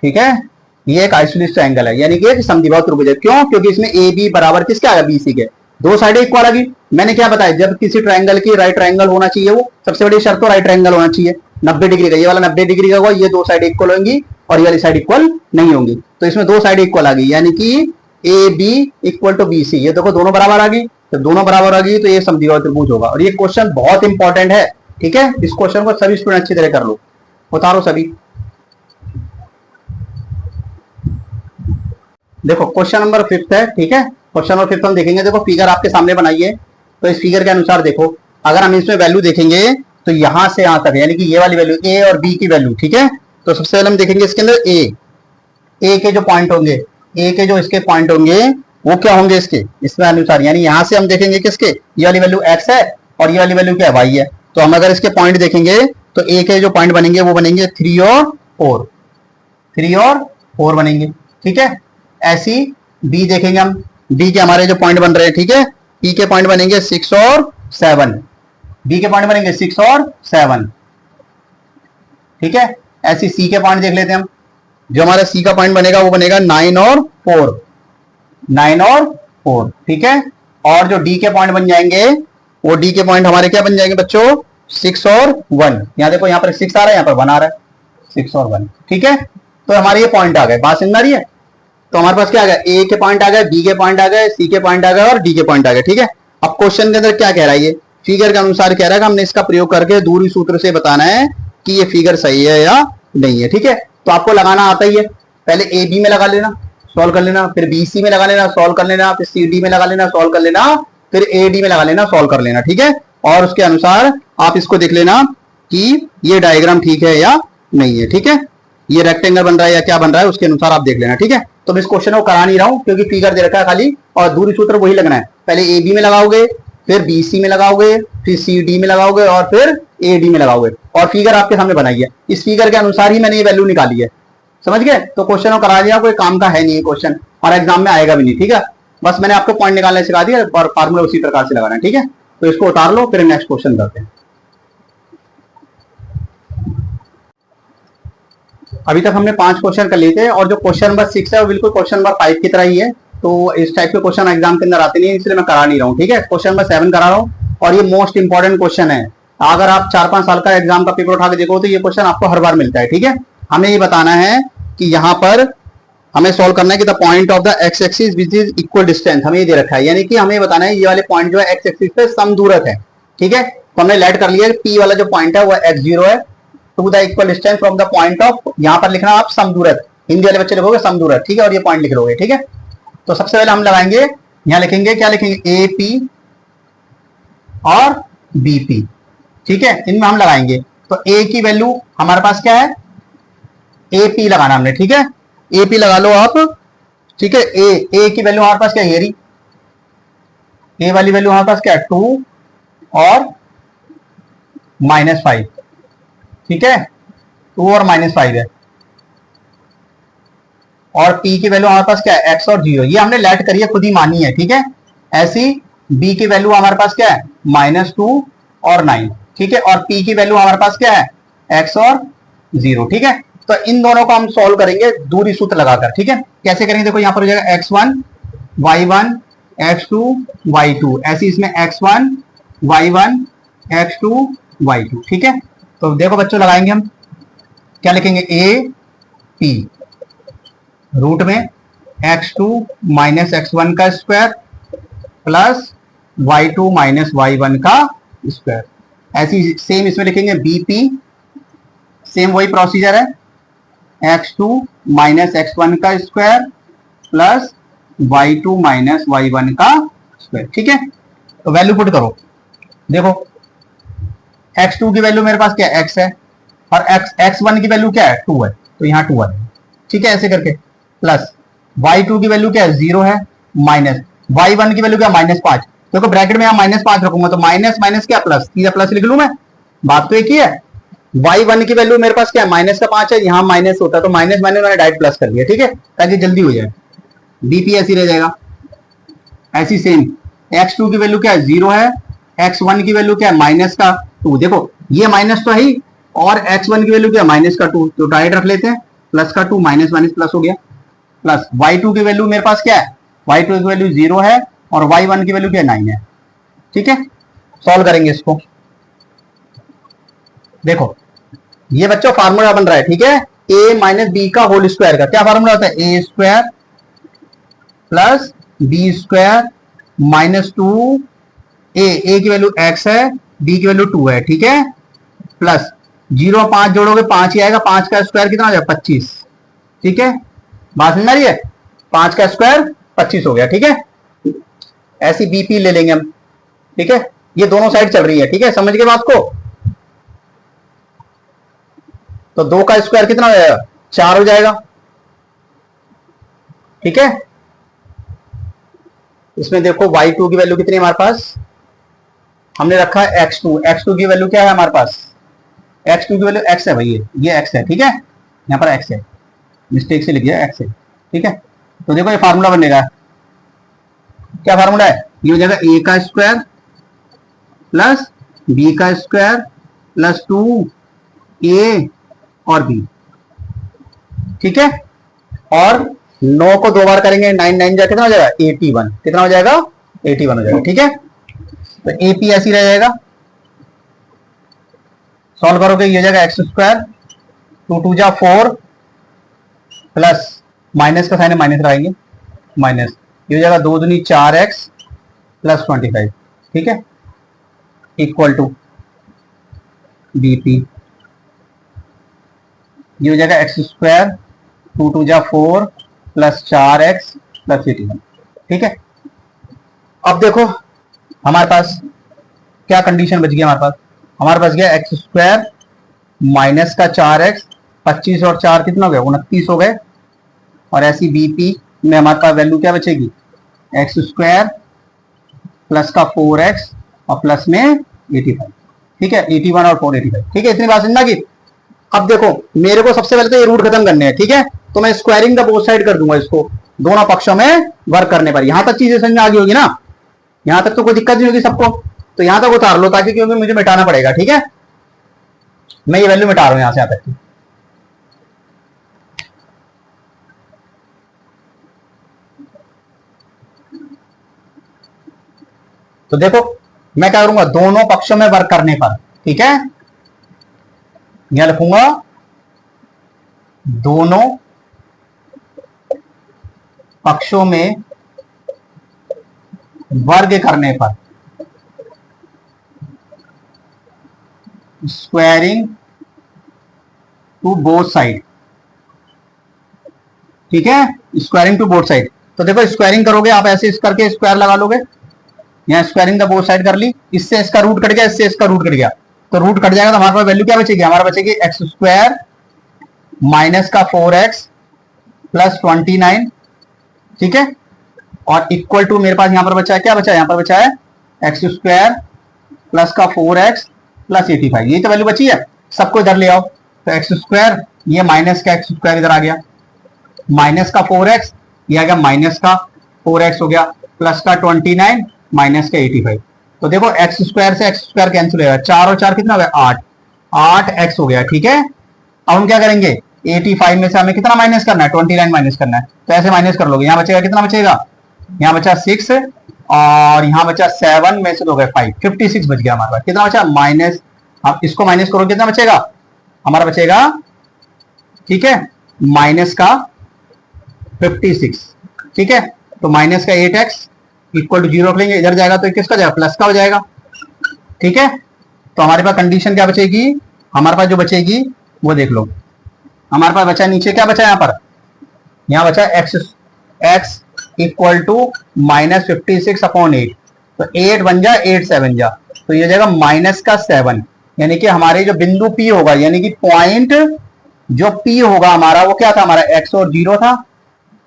ठीक है। ये एक आइसोलिस ट्रायंगल है, यानी कि एक समद्विबाहु त्रिभुज है, क्यों, क्योंकि इसमें ए बी बराबर किसके आएगा, बी सी के, दो साइडें इक्वल आ गई। मैंने क्या बताया, जब किसी ट्रायंगल की राइट ट्रायंगल होना चाहिए, वो सबसे बड़ी शर्त तो राइट ट्रायंगल होना चाहिए, 90 डिग्री का, ये वाला 90 डिग्री का होगा, ये दो साइड इक्वल होंगी और ये वाली साइड इक्वल नहीं होंगी, तो इसमें दो साइड इक्वल आ गई, यानी कि A B equal to B C, ये देखो दोनों बराबर आ गई, तो दोनों बराबर आ गई तो ये समद्विबाहु त्रिभुज होगा। और ये क्वेश्चन बहुत इंपॉर्टेंट है, ठीक है, इस क्वेश्चन को सभी स्टूडेंट अच्छी तरह कर लो, उतारो सभी। देखो क्वेश्चन नंबर 5 है, ठीक है, क्वेश्चन नंबर 5 हम देखेंगे। देखो फिगर आपके सामने बनाइए, तो इस फिगर के अनुसार देखो, अगर हम इसमें वैल्यू देखेंगे तो यहां से यहां तक, यानी कि ये वाली वैल्यू ए और बी की वैल्यू, ठीक है। तो सबसे पहले हम देखेंगे इसके अंदर ए के जो पॉइंट होंगे, ए के जो इसके पॉइंट होंगे वो क्या होंगे, इसमें अनुसार, यानी यहां से हम देखेंगे किसके, ये वाली वैल्यू एक्स है और ये वाली वैल्यू क्या है, वाई है। तो हम अगर इसके पॉइंट देखेंगे तो ए के जो पॉइंट बनेंगे वो बनेंगे 3 और 4 बनेंगे, ठीक है। ऐसी बी देखेंगे हम, बी के हमारे जो पॉइंट बन रहे हैं, ठीक है, पी के पॉइंट बनेंगे 6 और 7, बी के पॉइंट बनेंगे 6 और 7, ठीक है। ऐसी सी के पॉइंट देख लेते हैं हम, जो हमारा सी का पॉइंट बनेगा वो बनेगा 9 और 4, 9 और 4, ठीक है। और जो डी के पॉइंट बन जाएंगे, वो डी के पॉइंट हमारे क्या बन जाएंगे बच्चों, 6 और 1, यहां देखो, यहां पर 6 आ रहा है, यहां पर 1 आ रहा है, 6 और 1, ठीक है। तो हमारे ये पॉइंट आ गए, बात समझ आ रही है। तो हमारे पास क्या आ गया, ए के पॉइंट आ गए, बी के पॉइंट आ गए, सी के पॉइंट आ गए और डी के पॉइंट आ गए, ठीक है। अब क्वेश्चन के अंदर क्या कह रहा है, ये फिगर के अनुसार कह रहा है कि हमने इसका प्रयोग करके दूरी सूत्र से बताना है कि ये फिगर सही है या नहीं है, ठीक है। तो आपको लगाना आता ही है, पहले ए बी में लगा लेना, सॉल्व कर लेना, फिर बी सी में लगा लेना, सॉल्व कर लेना, फिर सी डी में लगा लेना, सॉल्व कर लेना, फिर ए डी में लगा लेना, सॉल्व कर लेना, ठीक है। और उसके अनुसार आप इसको देख लेना कि ये डायग्राम ठीक है या नहीं है, ठीक है। ये रेक्टेंगल बन रहा है या क्या बन रहा है, उसके अनुसार आप देख लेना, ठीक है। तो मैं इस क्वेश्चन को करा नहीं रहा हूं क्योंकि फिगर दे रखा है खाली, और दूरी सूत्र वही लगना है, पहले ए बी में लगाओगे, फिर बी सी में लगाओगे, फिर सी डी में लगाओगे और फिर ए डी में लगाओगे, और फिगर आपके सामने बनाई है, इस फिगर के अनुसार ही मैंने ये वैल्यू निकाली है, समझ गए। तो क्वेश्चन को करा दिया, कोई काम का है नहीं क्वेश्चन, और एग्जाम में आएगा भी नहीं, ठीक है। बस मैंने आपको पॉइंट निकालने सिखा दिया और फार्मूला उसी प्रकार से लगाना है, ठीक है। तो इसको उतार लो, फिर नेक्स्ट क्वेश्चन करते हैं। अभी तक हमने 5 क्वेश्चन कर लिए थे, और जो क्वेश्चन नंबर 6 है वो बिल्कुल क्वेश्चन नंबर 5 की तरह ही है, तो इस टाइप के क्वेश्चन एग्जाम के अंदर आते नहीं है, इसलिए मैं करा नहीं रहा हूँ, ठीक है। क्वेश्चन नंबर 7 करा रहा हूँ, और ये मोस्ट इंपॉर्टेंट क्वेश्चन है। अगर आप 4-5 साल का एग्जाम का पेपर उठा के देखो तो ये क्वेश्चन आपको हर बार मिलता है, ठीक है। हमें ये बताना है कि यहाँ पर हमें सॉल्व करना है कि the point of the x axis which is equal distance, हमें ये दे रखा है, यानी कि हमें बताना है ये वाले पॉइंट जो है एक्स एक्सिस पे समदूरत है, ठीक है। तो हमने लेट कर लिया पी वाला जो पॉइंट है वो x0 है, to the equal distance from the point of, यहां पर लिखना आप समदूरत, हिंदी वाले बच्चे लिखोगे समदूरत, ठीक है, और ये पॉइंट लिख लोगे, ठीक है। तो सबसे पहले हम लगाएंगे, यहां लिखेंगे, क्या लिखेंगे, ए पी और बी पी, ठीक है, इनमें हम लगाएंगे। तो ए की वैल्यू हमारे पास क्या है, ए पी लगाना हमने, ठीक है, ए पी लगा लो आप, ठीक है। ए की वैल्यू हमारे पास क्या है, ए वाली वैल्यू हमारे पास क्या है, 2 और -5, ठीक है, 2 और -5 है। और p की वैल्यू हमारे पास क्या है, x और 0, ये हमने लेट करी है, खुद ही मानी है, ठीक है। ऐसी b की वैल्यू हमारे पास क्या है, -2 और 9, ठीक है, और p की वैल्यू हमारे पास क्या है, x और 0, ठीक है। तो इन दोनों को हम सॉल्व करेंगे दूरी सूत्र लगाकर, ठीक है। कैसे करेंगे, देखो यहां पर हो जाएगा x1 y1 x2 y2, ऐसी इसमें x1 y1 x2 y2, ठीक है। तो देखो बच्चों लगाएंगे हम, क्या लिखेंगे, ए पी रूट में x2 माइनस x1 का square plus y2 minus y1 का स्क्वायर, ऐसी सेम इसमें लिखेंगे बीपी, सेम वही प्रोसीजर है, x2 माइनस x1 का square plus y2 minus y1 का स्क्वायर, ठीक है। तो वैल्यू पुट करो, देखो x2 की वैल्यू मेरे पास क्या है, x है, और x1 की वैल्यू क्या है, 2 है, तो यहाँ 2 है, ठीक है, ऐसे करके, प्लस y2 की वैल्यू क्या है, 0 है, माइनस y1 की वैल्यू क्या है, -5, देखो ब्रैकेट में यहाँ -5 रखूंगा तो माइनस माइनस क्या प्लस, सीधा प्लस लिख लूं मैं, बात तो एक ही है। y1 की वैल्यू मेरे पास क्या है, -5 है, यहाँ माइनस होता है तो माइनस माइनस मैंने डायरेक्ट प्लस कर लिया, ठीक है, ताकि जल्दी हो जाए, बीपी ऐसी रह जाएगा। ऐसी सेम x2 की वैल्यू क्या है, 0 है, x1 की वैल्यू क्या है, -2, देखो ये माइनस तो है ही, और x1 की वैल्यू क्या है, -2, तो डायरेक्ट रख लेते हैं, +2 माइनस माइनस प्लस हो गया, प्लस y2 की वैल्यू मेरे पास क्या है, y2 की वैल्यू 0 है, और y1 की वैल्यू क्या है, 9 है, ठीक है। सॉल्व करेंगे इसको, देखो ये बच्चों फार्मूला बन रहा है, ठीक है, a माइनस बी का होल स्क्वायर का क्या फार्मूला होता है, ए स्क्वायर प्लस बी स्क्वायर -2, ए की वैल्यू x है, बी की वैल्यू 2 है, ठीक है, प्लस 0 5 जोड़ोगे 5 ही आएगा, 5 का स्क्वायर कितना हो जाएगा, 25, ठीक है, बात समझ आ रही है, 5 का स्क्वायर 25 हो गया, ठीक है। ऐसी बीपी ले लेंगे हम, ठीक है, ये दोनों साइड चल रही है, ठीक है, समझ गए बात को। तो 2 का स्क्वायर कितना हो जाएगा, 4 हो जाएगा, ठीक है। इसमें देखो y2 की वैल्यू कितनी है हमारे पास, हमने रखा है x2 की वैल्यू क्या है हमारे पास, x2 की वैल्यू x है भाई, ये x है, ठीक है, यहाँ पर x है, मिस्टेक से लिख दिया x है, ठीक है। तो देखो ये फार्मूला बनेगा, क्या फार्मूला है, ये हो जाएगा ए का स्क्वायर प्लस बी का स्क्वायर प्लस 2a और b, ठीक है। और 9 को 2 बार करेंगे, 9 9 जा कितना हो जाएगा 81, कितना हो जाएगा 81 हो जाएगा, ठीक है। तो AP ऐसी रह जाएगा, सॉल्व करोगे ये हो जाएगा एक्स स्क्वायर 2 2 जा 4 प्लस माइनस का साइन है माइनस लगाएंगे, माइनस ये हो जाएगा 2 दूनी 4x प्लस 25, ठीक है, इक्वल टू BP, ये हो जाएगा एक्स स्क्वायर 2 2 जा 4 प्लस 4x प्लस 81, ठीक है। अब देखो हमारे पास क्या कंडीशन बच गया, हमारे पास गया एक्स स्क्वायर माइनस का 4x, 25 और 4 कितना हो गया 29 हो गए, और ऐसी BP में हमारे पास वैल्यू क्या बचेगी, एक्स स्क्वायर प्लस का 4x और प्लस में 85, ठीक है, 81 और 4 85, ठीक है। इतनी बात समझना की अब देखो मेरे को सबसे पहले तो ये रूट खत्म करने हैं, ठीक है, तो मैं स्क्वायरिंग का बोथ साइड कर दूंगा इसको दोनों पक्षों में वर्क करने पर। यहां तक चीजें समझ में आ गई होगी ना, यहां तक तो कोई दिक्कत नहीं होगी सबको, तो यहां तक उतार लो ताकि, क्योंकि मुझे मिटाना पड़ेगा, ठीक है। मैं ये वैल्यू मिटा रहा हूं यहां से यहां तक की। तो देखो मैं क्या करूंगा, दोनों पक्षों में वर्क करने पर, ठीक है, यहां लिखूंगा दोनों पक्षों में वर्ग करने पर स्क्वायरिंग टू बोथ साइड, ठीक है, स्क्वायरिंग टू बोथ साइड। तो देखो स्क्वायरिंग करोगे आप ऐसे इस करके स्क्वायर लगा लोगे, यहां स्क्वायरिंग का बोथ साइड कर ली, इससे इसका रूट कट गया, इससे इसका रूट कट गया, तो रूट कट जाएगा तो हमारे पास वैल्यू क्या बचेगी, हमारा बचेगी एक्स स्क्वायर माइनस का 4x प्लस 29, ठीक है, और इक्वल टू मेरे पास यहां पर बचा है, क्या बचा है, यहां पर बचा है एक्स स्क्वायर प्लस का 4x प्लस 85, ये तो वैल्यू बची है, सबको इधर ले आओ। तो एक्स स्क्वायर ये माइनस का एक्स स्क्वायर इधर आ गया, माइनस का 4x ये आ गया माइनस का 4x हो गया, प्लस का 29 माइनस का 85। तो देखो एक्स स्क्वायर से एक्स स्क्वायर कैंसिल हो गया, 4 और 4 कितना हो गया 8x हो गया, ठीक है। अब हम क्या करेंगे, 85 में से हमें कितना माइनस करना है, 29 माइनस करना है, तो ऐसे माइनस कर लोगे, यहां बचेगा कितना बचेगा, यहां बचा 6 और यहां बचा 7 में से तो गए 5, 56 बच गया हमारे पास, कितना बचा माइनस, आप इसको माइनस करोगे कितना बचेगा, हमारा बचेगा, ठीक है, माइनस का 56, ठीक है। तो माइनस का 8x इक्वल टू 0 रख लेंगे, इधर जाएगा तो किसका जाएगा, प्लस का हो जाएगा, ठीक है। तो हमारे पास कंडीशन क्या बचेगी, हमारे पास जो बचेगी वो देख लो, हमारे पास बचा नीचे क्या बचा, यहां बचा x equal to minus 56 upon 8, तो 8 बन जा 8 7 जा, तो ये जाएगा माइनस का 7, यानी कि हमारे जो बिंदु P होगा, यानी कि पॉइंट जो P होगा हमारा वो क्या था, हमारा x और 0 था,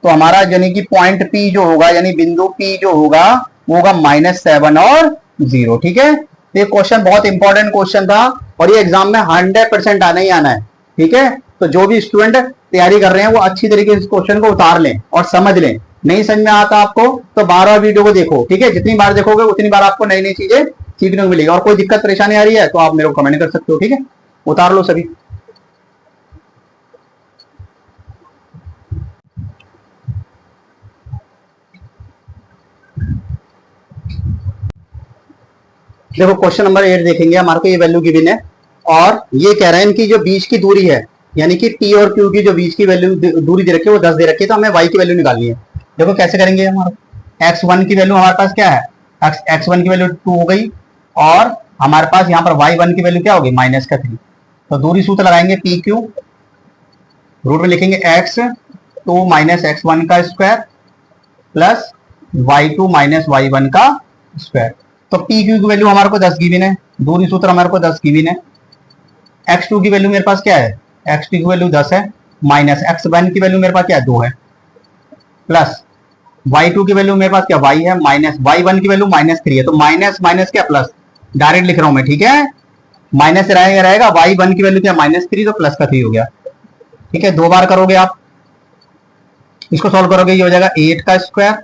तो हमारा यानी कि पॉइंट P जो होगा, यानी बिंदु P जो होगा वो होगा -7 और 0, ठीक है। ये क्वेश्चन बहुत इंपॉर्टेंट क्वेश्चन था और ये एग्जाम में 100% आना ही आना है, ठीक है। तो जो भी स्टूडेंट तैयारी कर रहे हैं वो अच्छी तरीके से इस क्वेश्चन को उतार लें और समझ लें। नहीं समझ में आता आपको तो बार-बार वीडियो को देखो, ठीक है, जितनी बार देखोगे उतनी बार आपको नई नई चीजें सीखने को मिलेगी। और कोई दिक्कत परेशानी आ रही है तो आप मेरे को कमेंट कर सकते हो, ठीक है, उतार लो सभी। देखो क्वेश्चन नंबर 8 देखेंगे, हमारे को ये वैल्यू गिवन है और ये कह रहे हैं कि जो बीच की दूरी है, यानी कि P और Q की जो बीच की वैल्यू दूरी दे रखी है वो 10 दे रखी है, तो हमें y की वैल्यू निकालनी है। देखो कैसे करेंगे, हमारा x1 की वैल्यू हमारे पास क्या है, x1 की वैल्यू 2 हो गई और हमारे पास यहाँ पर y1 की वैल्यू क्या होगी -3, तो दूरी सूत्र लगाएंगे PQ, रूट में लिखेंगे x2 माइनस x1 का square plus y2 minus y1 का स्क्वायर। तो PQ की वैल्यू हमारे को 10 गिवन है, दूरी सूत्र हमारे को 10 गिवन है, x2 की वैल्यू मेरे पास क्या है, x2 की वैल्यू 10 है, माइनस x1 की वैल्यू मेरे पास क्या है 2 है, प्लस y2 की वैल्यू मेरे पास क्या y है, माइनस y1 की वैल्यू -3 है, तो माइनस माइनस क्या प्लस, डायरेक्ट लिख रहा हूं मैं, ठीक है, माइनस रहेगा y1 की वैल्यू क्या -3, तो प्लस का 3 हो गया, ठीक है। 2 बार करोगे आप इसको सॉल्व करोगे ये हो जाएगा 8 का स्क्वायर।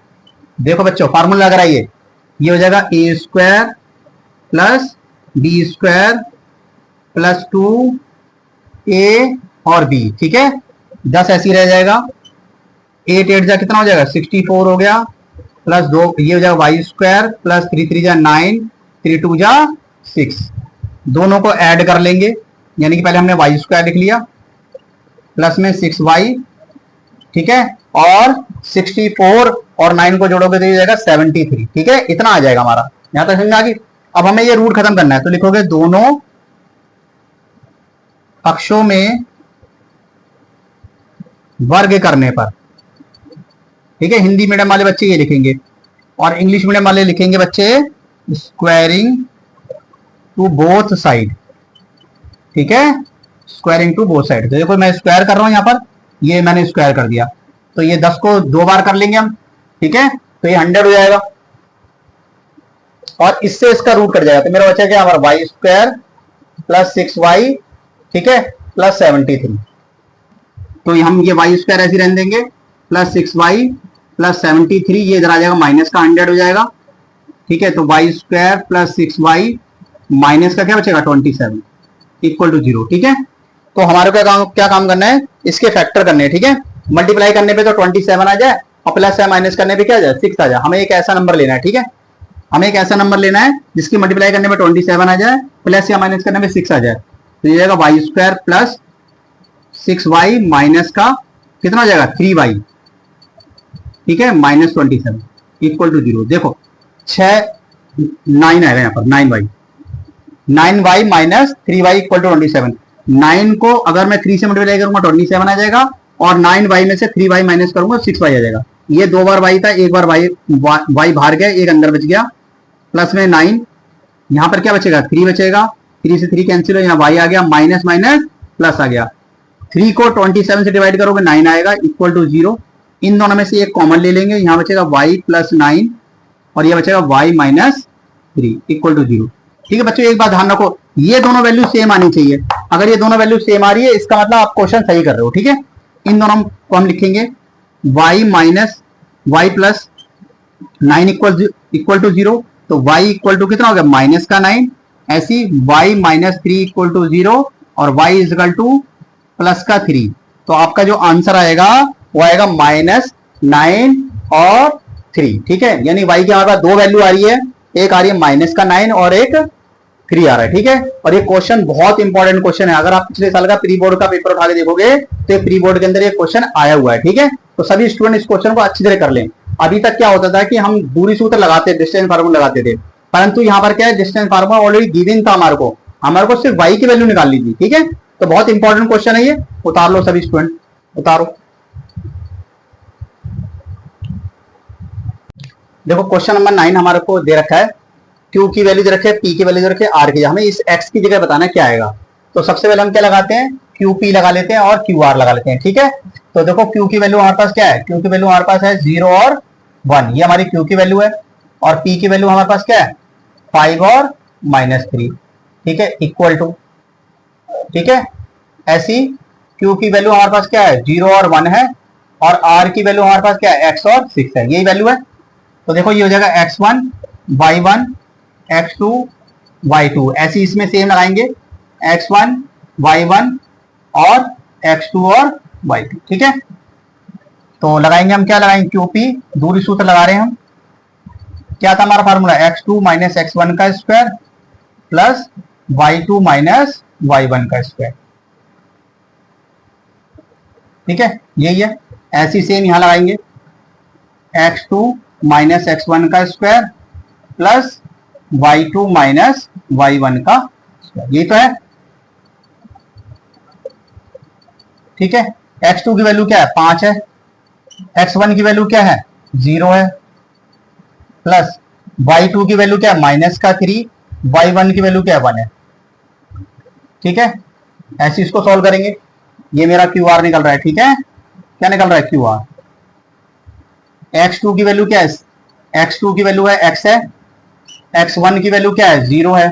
देखो बच्चों फार्मूला अगर आइए, ये हो जाएगा A square plus B square plus 2a और b, ठीक है। 10 ऐसी रह जाएगा, 8 8 जा कितना हो जाएगा 64 हो गया, प्लस 2 ये हो जाएगा वाई स्क्वायर प्लस 3 3 जा 9, 3 2 जा 6। दोनों को ऐड कर लेंगे, यानी कि पहले हमने वाई स्क्वायर लिख लिया प्लस में 6y, ठीक है, और 64 और 9 को जोड़ोगे तो ये जाएगा 73, ठीक है। इतना आ जाएगा हमारा, यहां तक समझ आ गई। अब हमें ये रूट खत्म करना है, तो लिखोगे दोनों पक्षों में वर्ग करने पर, ठीक है। हिंदी मीडियम वाले बच्चे ये लिखेंगे और इंग्लिश मीडियम वाले लिखेंगे बच्चे स्क्वायरिंग टू बोथ साइड, ठीक है, स्क्वायरिंग टू बोथ साइड। तो देखो मैं स्क्वायर कर रहा हूं यहां पर, ये मैंने स्क्वायर कर दिया, तो ये 10 को 2 बार कर लेंगे हम, ठीक है, तो ये 100 हो जाएगा और इससे इसका रूट कट जाएगा, तो मेरा बचा क्या हमारा वाई स्क्वायर प्लस 6y, ठीक है, प्लस 73। तो हम ये वाई स्क्वायर ऐसे रहने देंगे प्लस 6y प्लस 73, ये इधर आ जाएगा माइनस का 100 हो जाएगा, ठीक है। तो Y square plus 6y minus का क्या बचेगा 27 इक्वल टू 0, ठीक है। तो हमारे को क्या काम करना है, इसके फैक्टर करने हैं, ठीक है। मल्टीप्लाई करने पे तो 27 आ जाए और प्लस या माइनस करने पे क्या आ जाए 6 आ जाए। हमें एक ऐसा नंबर लेना है, ठीक है, हमें एक ऐसा नंबर लेना है जिसकी मल्टीप्लाई करने पे 27 आ जाए, प्लस या माइनस करने पे 6 आ जाए। तो ये जाएगा Y square plus 6y minus का कितना हो जाएगा 3y, ठीक है, माइनस 27 इक्वल टू 0। देखो 9 आएगा यहाँ पर, 9y minus 3y equal to 27। 9 को अगर मैं 3 से मल्टीप्लाई करूंगा 27 आ जाएगा और 9y में से 3y माइनस करूंगा 6y आ जाएगा। ये 2 बार y था, एक बार y बाहर गया, एक अंदर बच गया, प्लस में 9, यहां पर क्या बचेगा 3 बचेगा, 3 से 3 कैंसिल हो, यहाँ y आ गया, माइनस माइनस प्लस आ गया, 3 को 27 से डिवाइड करोगे 9 आएगा इक्वल टू 0। इन दोनों में से एक कॉमन ले लेंगे, यहां बचेगा y प्लस 9 और यह बचेगा y माइनस 3 इक्वल टू 0, ठीक है। बच्चों एक बात ध्यान रखो, ये दोनों वैल्यू सेम आनी चाहिए। अगर ये दोनों वैल्यू सेम आ रही है इसका मतलब आप क्वेश्चन सही कर रहे हो, ठीक है। इन दोनों को हम लिखेंगे y minus y plus 9 equal to 0, तो y इक्वल टू कितना हो गया माइनस का 9, ऐसी y माइनस 3 इक्वल टू 0 और y इक्वल टू प्लस का 3। तो आपका जो आंसर आएगा वो आएगा माइनस 9 और 3, ठीक है। यानी y की हमारे पास दो वैल्यू आ रही है, एक आ रही है माइनस का 9 और एक 3 आ रहा है, ठीक है। और ये क्वेश्चन बहुत इंपॉर्टेंट क्वेश्चन है, अगर आप पिछले साल का प्री बोर्ड का पेपर उठा के देखोगे तो ये प्री बोर्ड के अंदर ये क्वेश्चन आया हुआ है, ठीक है। तो सभी स्टूडेंट इस क्वेश्चन को अच्छी तरह कर लें। अभी तक क्या होता था कि हम दूरी सूत्र लगाते थे, डिस्टेंस फार्मूला लगाते थे, परंतु यहाँ पर क्या है डिस्टेंस फार्मूला ऑलरेडी गिवन था हमारे को सिर्फ y की वैल्यू निकालनी थी, ठीक है। तो बहुत इंपॉर्टेंट क्वेश्चन है ये, उतार लो सभी स्टूडेंट, उतारो। देखो क्वेश्चन नंबर 9 हमारे को दे रखा है, Q की वैल्यू दे रखी है, P की वैल्यू दे रखी है, R की, हमें इस X की जगह बताना है क्या आएगा। तो सबसे पहले हम क्या लगाते हैं QP लगा लेते हैं और QR लगा लेते हैं, ठीक है। तो देखो Q की वैल्यू हमारे पास क्या है, Q की वैल्यू हमारे पास है 0 और 1, ये हमारी Q की वैल्यू है, और P की वैल्यू हमारे पास क्या है 5 और -3, ठीक है, इक्वल टू, ठीक है। ऐसी Q की वैल्यू हमारे पास क्या है 0 और 1 है, और R की वैल्यू हमारे पास क्या है X और 6 है, यही वैल्यू है। तो देखो ये हो जाएगा x1 y1 x2 y2, ऐसी इसमें सेम लगाएंगे x1 y1 और x2 और y2, ठीक है। तो लगाएंगे हम, क्या लगाएंगे QP, दूरी सूत्र लगा रहे हैं हम, क्या था हमारा फार्मूला x2 माइनस x1 का square plus y2 minus y1 का स्क्वायर, ठीक है, यही है। ऐसी सेम यहां लगाएंगे x2 माइनस x1 का square plus y2 minus y1 का स्क्वायर, ये तो है, ठीक है। x2 की वैल्यू क्या है 5 है, x1 की वैल्यू क्या है 0 है, प्लस y2 की वैल्यू क्या है माइनस का 3, y1 की वैल्यू क्या है 1 है, ठीक है। ऐसे इसको सॉल्व करेंगे, ये मेरा QR निकल रहा है, ठीक है, क्या निकल रहा है QR। x2 की वैल्यू क्या है, x2 की वैल्यू है x है, x1 की वैल्यू क्या है 0 है,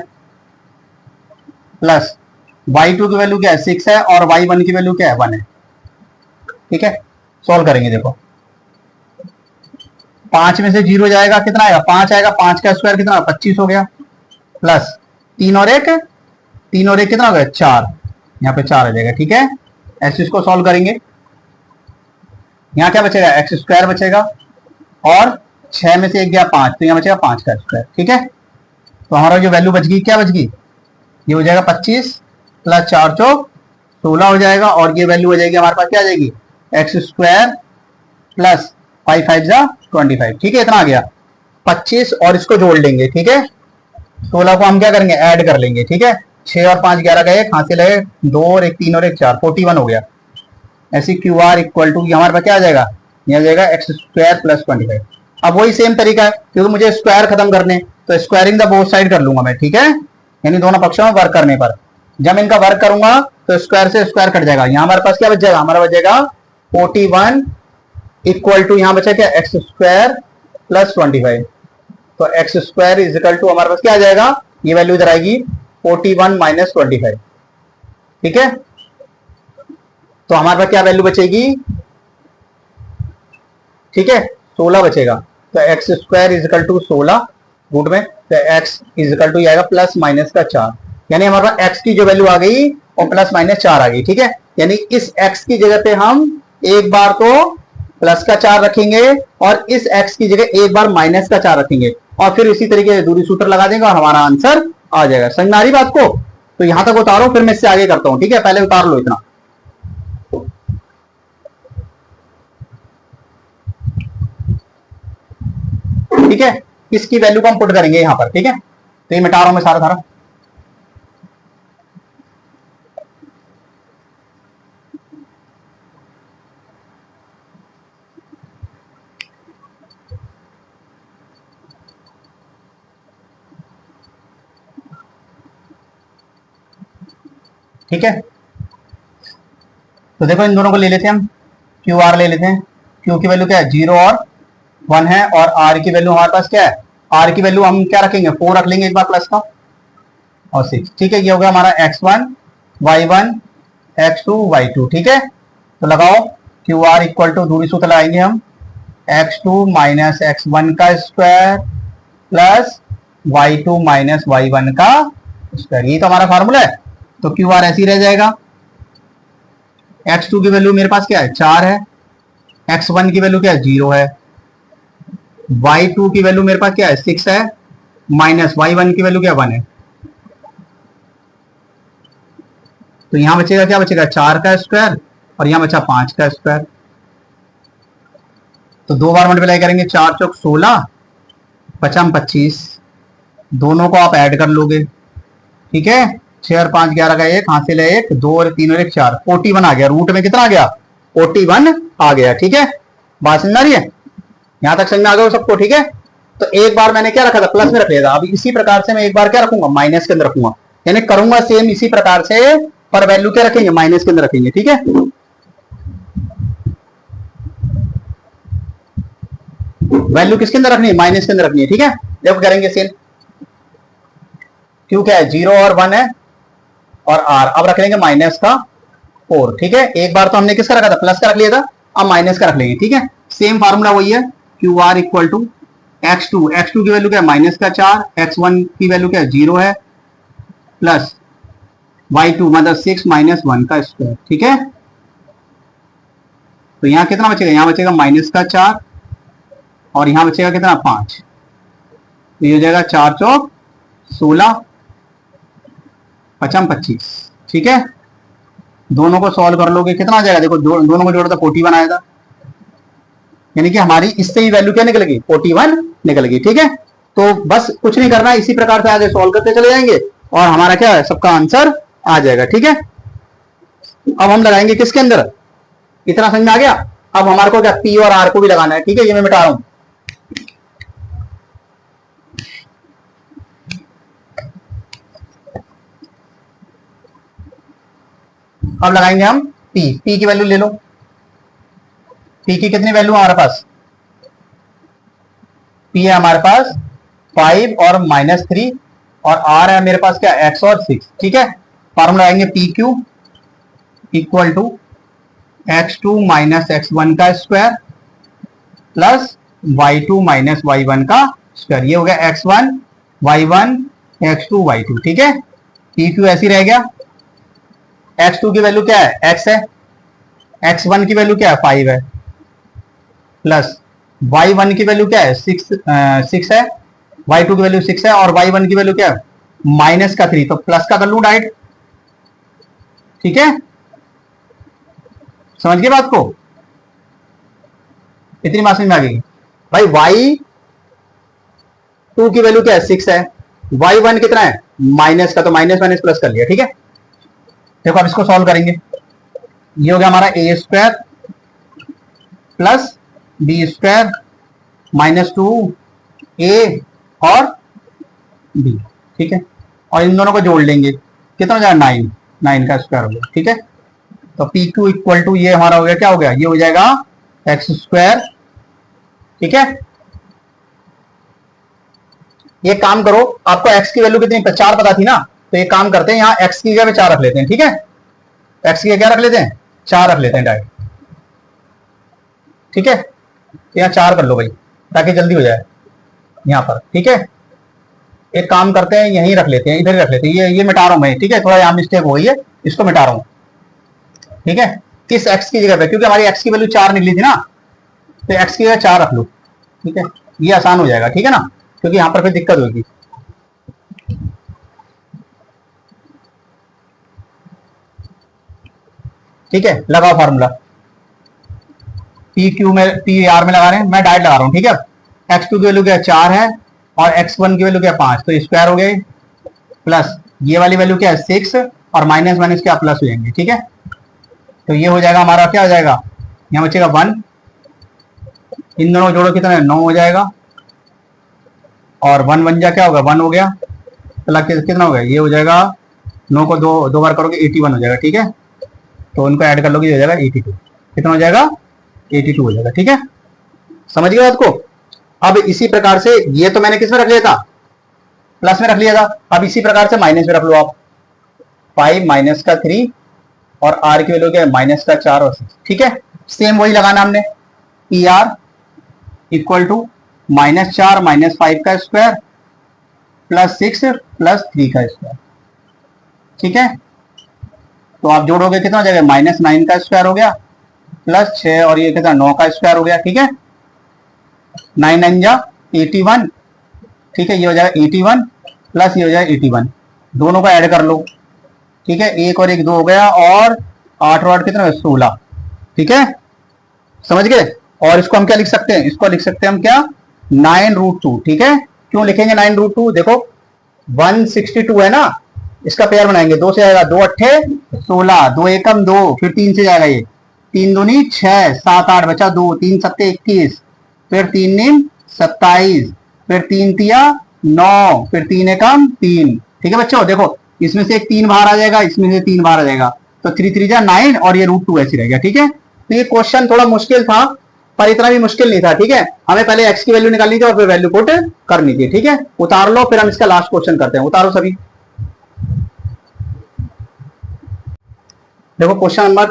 प्लस y2 की वैल्यू क्या है 6 है, और y1 की वैल्यू क्या है 1 है, ठीक है। सॉल्व करेंगे, देखो 5 में से 0 जाएगा, कितना आएगा 5 आएगा, 5 का स्क्वायर कितना 25 हो गया, प्लस 3 और 1, 3 और 1 कितना हो गया 4, यहाँ पे 4 आ जाएगा। ठीक है, ऐसे इसको सॉल्व करेंगे। यहाँ क्या बचेगा एक्स स्क्वायर बचेगा, और 6 में से 1 गया 5, तो यहाँ बचेगा 5 का स्क्वायर। ठीक है, तो हमारा जो वैल्यू बच गई क्या बच गई, ये हो जाएगा 25 प्लस 4 चौक 16 हो जाएगा, और ये वैल्यू हो जाएगी हमारे पास क्या आ जाएगी एक्स स्क्वायर प्लस 5 5 जा 25। ठीक है, इतना आ गया 25, और इसको जोड़ लेंगे। ठीक है, 16 को हम क्या करेंगे ऐड कर लेंगे। ठीक है, 6 और 5 11 गए, कहां से लगे 2 और 1 3 और 1 4, 41 हो गया। ऐसे क्यू आर इक्वल टू हमारे पास क्या आ जाएगा, यह आ जाएगा एक्स स्क्वायर प्लस 25। अब वही सेम तरीका है, क्योंकि मुझे स्क्वायर खत्म करने, तो स्क्वायरिंग द बोथ साइड कर लूंगा मैं। ठीक है, यानी दोनों पक्षों में वर्क करने पर जब इनका वर्क करूंगा तो स्क्वायर से स्क्वायर कट जाएगा। यहां हमारे पास क्या बच जाएगा, हमारा बच जाएगा 41 इक्वल टू यहाँ बचा क्या एक्स स्क्वायर प्लस 25। तो x square is equal to हमारे पास क्या आ जाएगा, ये वैल्यू इधर आएगी 41 माइनस 25। ठीक है, तो हमारे पास क्या वैल्यू बचेगी, ठीक है 16 बचेगा। तो x square is equal to 16 root में, तो एक्स इज इक्वल टू आएगा प्लस माइनस का 4, यानी हमारे पास एक्स की जो वैल्यू आ गई और प्लस माइनस 4 आ गई। ठीक है, यानी इस एक्स की जगह पे हम एक बार तो प्लस का 4 रखेंगे, और इस एक्स की जगह एक बार माइनस का 4 रखेंगे, और फिर इसी तरीके से दूरी सूत्र लगा देंगे और हमारा आंसर आ जाएगा। समझ में आ रही बात को, तो यहां तक उतारो, फिर मैं इससे आगे करता हूं। ठीक है, पहले उतार लो इतना। ठीक है, इसकी वैल्यू को हम पुट करेंगे यहां पर। ठीक है, तो ये मिटा रहा हूं मैं सारा सारा। ठीक है, तो देखो इन दोनों को ले लेते हैं हम, क्यू आर ले लेते हैं। क्यू की वैल्यू क्या है 0 और 1 है, और आर की वैल्यू हमारे पास क्या है, आर की वैल्यू हम क्या रखेंगे 4 रख लेंगे एक बार प्लस का, और 6। ठीक है, ये हो गया हमारा x1 y1 x2 y2। ठीक है, तो लगाओ क्यू आर इक्वल टू दूरी सूत्र लगाएंगे हम x2 माइनस x1 का square plus y2 minus y1 का स्क्वायर, ये तो हमारा फॉर्मूला है। तो क्यू आर ऐसे ही रह जाएगा, x2 की वैल्यू मेरे पास क्या है 4 है, x1 की वैल्यू क्या है 0 है, y2 की वैल्यू मेरे पास क्या है 6 है, माइनस y1 की वैल्यू क्या 1 है। तो यहां बचेगा क्या बचेगा 4 का स्क्वायर, और यहां बचा 5 का स्क्वायर। तो 2 बार मल्टीप्लाई करेंगे, 4 चौक 16 55 25, दोनों को आप ऐड कर लोगे। ठीक है, 6 और 5 11 का 1, हासिल है 1, 2 और 3 और 1 4, 41 आ गया। रूट में कितना आ गया 41 आ गया। ठीक है, बात समझ आ रही है, यहां तक समझ में आ गया सबको। ठीक है, तो एक बार मैंने क्या रखा था प्लस में रख लिया था, अभी इसी प्रकार से मैं एक बार क्या रखूंगा माइनस के अंदर रखूंगा, यानी करूंगा सेम इसी प्रकार से, पर वैल्यू क्या रखेंगे माइनस के अंदर रखेंगे। ठीक है, वैल्यू किसके अंदर रखनी है माइनस के अंदर रखनी है। ठीक है, जब करेंगे सेम, क्यों क्या है 0 और 1 है, और आर अब रख लेंगे माइनस का 4। ठीक है, एक बार तो हमने किसका रखा था प्लस का रख लिया था, अब माइनस का रख लेंगे। ठीक है, सेम फार्मूला वही है, Q R equal to x2 की वैल्यू क्या है माइनस का 4, x1 की वैल्यू क्या है 0 है, प्लस y2 मतलब 6 माइनस 1 का स्क्वायर। ठीक है, तो यहां कितना बचेगा, यहां बचेगा माइनस का 4, और यहां बचेगा कितना 5, तो ये हो जाएगा 4 चौक 16 55 25। ठीक है, दोनों को सॉल्व कर लोगे कितना आ जाएगा, देखो दोनों को जोड़ा था 41 आया था, यानी कि हमारी इससे ही वैल्यू क्या निकलेगी 41 निकलेगी। ठीक है, तो बस कुछ नहीं करना, इसी प्रकार से आगे सॉल्व करते चले जाएंगे और हमारा क्या है सबका आंसर आ जाएगा। ठीक है, अब हम लगाएंगे किसके अंदर, इतना समझ में आ गया। अब हमारे को क्या पी और आर को भी लगाना है। ठीक है, ये मैं मिटा रहा हूं, अब लगाएंगे हम पी की वैल्यू ले लो, पी की कितनी वैल्यू है हमारे पास, पी है हमारे पास 5 और -3, और आर है मेरे पास क्या x और 6। ठीक है, फॉर्मूला आएंगे P Q equal to x2 minus x1 का square plus y2 minus y1 का स्क्वायर। ये हो गया x1 y1 x2 y2, ठीक है। P2 ऐसी रह गया। x2 की वैल्यू क्या है, x है। x1 की वैल्यू क्या है, 5 है। प्लस y1 की वैल्यू क्या है, 6 है। y2 की वैल्यू 6 है और y1 की वैल्यू क्या है, माइनस का 3, तो प्लस का कर लू डायरेक्ट, ठीक है। समझ गए बात को, इतनी बात समझ में आ गई भाई। y2 की वैल्यू क्या है, 6 है। y1 कितना है, माइनस का, तो माइनस माइनस प्लस कर लिया, ठीक है। देखो अब इसको सॉल्व करेंगे। ये हो गया हमारा A square plus B square minus 2a और b, ठीक है। और इन दोनों को जोड़ लेंगे, कितना हो जाएगा, 9 का स्क्वायर हो गया, ठीक है। तो P2 इक्वल टू ये हमारा हो गया, क्या हो गया, ये हो जाएगा एक्स स्क्वायर, ठीक है। ये काम करो, आपको x की वैल्यू कितनी, 4 पता थी ना, तो ये काम करते हैं, यहाँ x की जगह पे 4 रख लेते हैं, ठीक है। x की क्या रख लेते हैं, 4 रख लेते हैं डायरेक्ट, ठीक है। यहाँ 4 कर लो भाई, ताकि जल्दी हो जाए यहाँ पर, ठीक है। एक काम करते हैं, यहीं रख लेते हैं, इधर ही रख लेते हैं। ये मिटा रहा हूं मैं, ठीक है, थोड़ा यहाँ मिस्टेक हो गई है, इसको मिटा रहा हूं, ठीक है। किस x की जगह पे, क्योंकि हमारी x की वैल्यू 4 निकली थी ना, तो x की जगह 4 रख लो, ठीक है। ये आसान हो जाएगा, ठीक है ना, क्योंकि यहाँ पर फिर दिक्कत होगी। ठीक है, लगाओ फार्मूला। पी आर में लगा रहे हैं, मैं डायरेक्ट लगा रहा हूं, ठीक है। x2 की वैल्यू क्या है, 4 है, और x1 की वैल्यू क्या है, 5, तो स्क्वायर हो गए, प्लस ये वाली वैल्यू क्या है, 6, और माइनस माइनस क्या प्लस हो जाएंगे, ठीक है। तो ये हो जाएगा हमारा, क्या हो जाएगा, यहाँ बचेगा 1, इन दोनों जोड़ो कितना है, 9 हो जाएगा, और 1 बन जा, क्या होगा, 1 हो गया, प्लस कितना हो गया, ये हो जाएगा, 9 को दो बार करोगे 81 हो जाएगा, ठीक है। तो उनको ऐड कर लोगे, ये हो जाएगा 82, कितना हो जाएगा, 82 हो जाएगा, ठीक है। समझ गए बात को। अब इसी प्रकार से, ये तो मैंने किस में रख लिया था, प्लस में रख लिया था। अब इसी प्रकार से माइनस में रख लो आप, 5 माइनस का 3 और r की वैल्यू क्या है, माइनस का 4 और 6, ठीक है। सेम वही लगाना हमने, P R equal to -4 minus 5 का स्क्वायर प्लस 6 प्लस 3 का स्क्वायर, ठीक है। तो आप जोड़ोगे कितना हो जाएगा, -9 का स्क्वायर हो गया, प्लस 6 और ये कितना, 9 का स्क्वायर हो गया, ठीक है। 9 9 जा 81, ठीक है। ये हो जाएगा 81 प्लस ये हो जाएगा 81, दोनों को ऐड कर लो, ठीक है। 1 और 1 2 हो गया, और 8 और 8 कितना, 16, ठीक है। समझ गए। और इसको हम क्या लिख सकते हैं, इसको लिख सकते हैं हम क्या, 9√2, ठीक है। क्यों लिखेंगे 9√2, देखो 162 है ना, इसका पेयर बनाएंगे, 2 से आएगा, 2 अट्ठे 16, 2 एकम 2, फिर 3 से जाएगा, ये 3 दूनी 6, 7 8 बचा 2, 3 सत्ते 21, फिर 3 नीम 27, फिर 3 तिया 9, फिर 3 एकम 3, ठीक है बच्चों। देखो इसमें से एक 3 बाहर आ जाएगा, इसमें से 3 बाहर आ जाएगा, तो 3 3 जा 9, और ये √2 ऐसे रह गया, ठीक है। तो ये क्वेश्चन थोड़ा मुश्किल था, पर इतना भी मुश्किल नहीं था, ठीक है। हमें पहले x की वैल्यू निकालनी थी और फिर वैल्यू पुट करनी थी, ठीक है। उतार लो, फिर हम इसका लास्ट क्वेश्चन करते हैं, उतारो सभी। देखो क्वेश्चन नंबर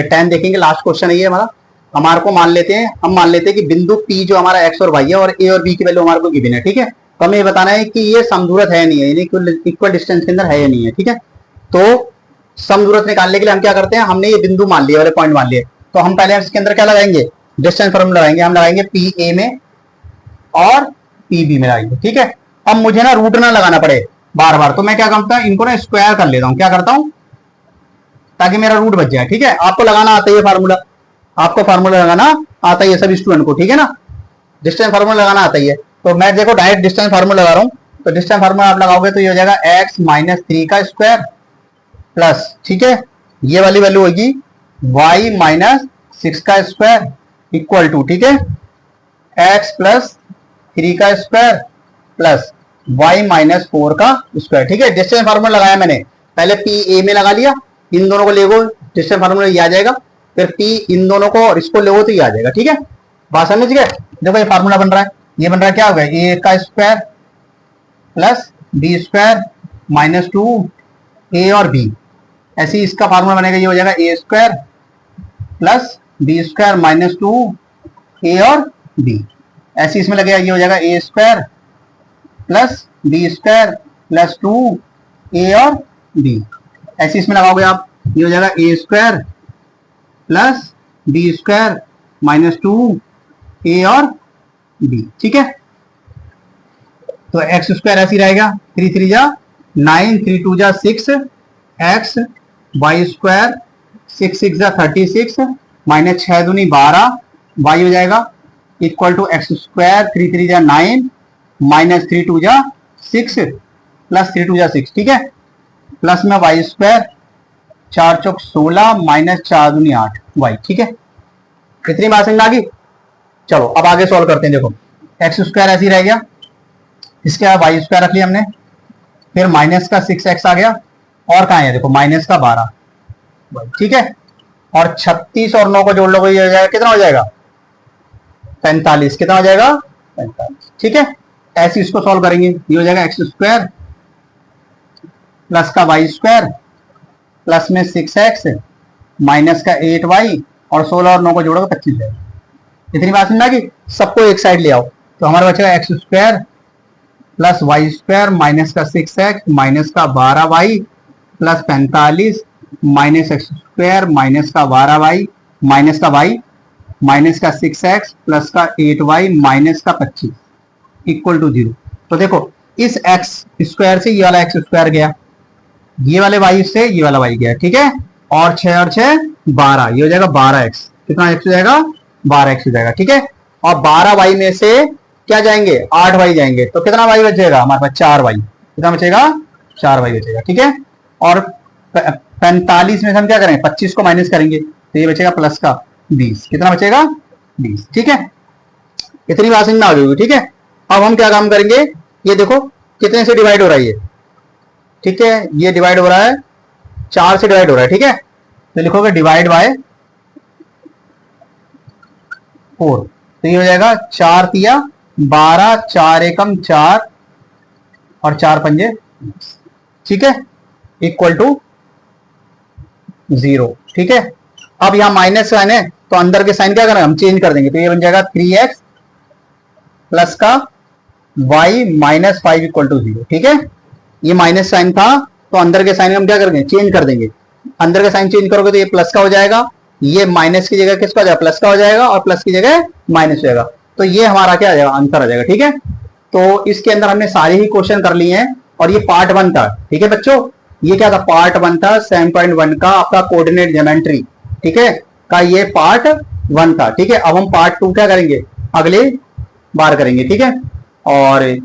10 देखेंगे, लास्ट क्वेश्चन है ये हमारा। हमारे को मान लेते हैं, हम मान लेते हैं कि बिंदु P जो हमारा x और y है, और a और b की वैल्यू हमारे को गिवन है, ठीक है। तो हमें ये बताना है कि ये समदूरत है नहीं है, यानी इक्वल डिस्टेंस के अंदर है या नहीं है, ठीक है। तो समदूरत निकालने के लिए हम क्या करते हैं, हमने ये बिंदु मान लिए, वाले पॉइंट मान लिए, तो हम पहले इसके अंदर क्या लगाएंगे, डिस्टेंस फॉर्मूला लगाएंगे। हम लगाएंगे पी ए में और पी बी में लगाएंगे, ठीक है। अब मुझे ना रूट ना लगाना पड़े बार बार, तो मैं क्या करता हूं, इनको ना स्क्वायर कर लेता हूं, क्या करता हूं, ताकि मेरा रूट बच जाए, ठीक है। आपको लगाना आता है फार्मूला, आपको फार्मूला लगाना आता ही है सभी स्टूडेंट को, ठीक है ना। डिस्टेंस फार्मूला लगाना आता ही है, तो मैं देखो डायरेक्ट डिस्टेंस फार्मूला लगा रहा हूं। तो डिस्टेंस फार्मूला आप लगाओगे तो ये हो जाएगा x माइनस 3 का स्क्वायर प्लस, ठीक है, ये वाली वैल्यू होगी y माइनस 6 का स्क्वायर इक्वल टू, ठीक है, x प्लस 3 का स्क्वायर प्लस y माइनस 4 का स्क्वायर, ठीक है। डिस्टेंस फार्मूला लगाया मैंने, पहले p a में लगा लिया, इन दोनों को लेगो डिस्टेंस फार्मूला ये आ जाएगा, फिर p इन दोनों को और इसको लेगो तो ये आ जाएगा, ठीक है। बात समझ गए। देखो ये फार्मूला बन रहा है, ये बन रहा है क्या होगा, a का square plus b square minus 2 a और b, ऐसे ही इसका फार्मूला बनेगा, ये हो जाएगा a square plus b square minus 2 a और b, ऐसे इसमें लगेगा, ये हो जाएगा A square plus B square plus 2a और b। ऐसे इसमें लगाओगे आप, ये हो जाएगा A square plus B square minus 2a और b। ठीक है, तो एक्स स्क्वायर ऐसे रहेगा, 3 3 जा 9, 3 2 जा 6 एक्स, वाई स्क्वायर 6 6 जा 36 माइनस 6 दूनी 12, वाई हो जाएगा इक्वल टू एक्स स्क्वायर 3 3 जा 9 माइनस 3 2 जा 6 प्लस 3 2 जा 6। ठीक है, प्लस में वाई स्क्वायर 4 चौक 16 माइनस 4 दूनी 8 वाई। ठीक है, इतनी बात समझ आ गई। चलो अब आगे सॉल्व करते हैं। देखो एक्स स्क्वायर ऐसे ही रह गया, इसके बाद वाई स्क्वायर रख लिया हमने, फिर माइनस का 6x आ गया, और कहाँ है देखो माइनस का 12। ठीक है, और 36 और 9 को जोड़ लो, ये हो जाएगा कितना हो जाएगा 45। कितना हो जाएगा 45। ठीक है, ऐसे इसको सॉल्व करेंगे, ये हो जाएगा एक्स स्क्वायर प्लस का वाई स्क्वायर प्लस में 6x माइनस का 8y और 16 और 9 को जोड़ोगे 25 है। इतनी बात समझना कि सबको एक साइड ले आओ, तो हमारा बचेगा x square plus y square minus का 6x माइनस का 12y plus 45 minus x square minus का 12y माइनस का y माइनस का 6x प्लस का 8y माइनस का 25 इक्वल टू 0। तो देखो इस एक्स स्क्वायर से ये वाला एक्स स्क्वायर गया, ये वाले y से ये वाला y गया। ठीक है, और 6 और 6 12, ये हो जाएगा 12x। कितना x हो जाएगा 12x हो जाएगा। ठीक है, और 12y में से क्या जाएंगे 8y जाएंगे, तो कितना y बचेगा हमारे पास 4y। कितना बचेगा 4y बचेगा। ठीक है, और 45 में से हम क्या करेंगे 25 को माइनस करेंगे, तो ये बचेगा प्लस का 20। कितना बचेगा 20। ठीक है, इतनी बात समझ में आ गई। ठीक है, अब हम क्या काम करेंगे, ये देखो कितने से डिवाइड हो रहा है ये। ठीक है, ये डिवाइड हो रहा है 4 से डिवाइड हो रहा है। ठीक है, तो लिखोगे डिवाइड बाय 4, तो ये हो जाएगा 4 तिया 12, 4 एकम 4 और 4 पंजे। ठीक है, इक्वल टू 0। ठीक है, अब यहां माइनस साइन है, तो अंदर के साइन क्या करेंगे हम चेंज कर देंगे, तो ये बन जाएगा 3x प्लस का y माइनस 5 इक्वल टू 0। ठीक है, ये माइनस साइन था, तो अंदर के साइन हम क्या करेंगे चेंज कर देंगे। अंदर का साइन चेंज करोगे तो ये प्लस का हो जाएगा, ये माइनस की जगह किसका हो जाएगा प्लस का हो जाएगा, और प्लस की जगह माइनस हो जाएगा, तो ये हमारा क्या आ जाएगा आंसर आ जाएगा। ठीक है, तो इसके अंदर हमने सारे ही क्वेश्चन कर लिए हैं, और ये पार्ट 1 था। ठीक है बच्चों, ये क्या था पार्ट 1 था 7.1 का आपका कोऑर्डिनेट ज्योमेट्री। ठीक है, का ये पार्ट 1 था। ठीक है, अब हम पार्ट 2 क्या करेंगे अगले बार करेंगे। ठीक है, और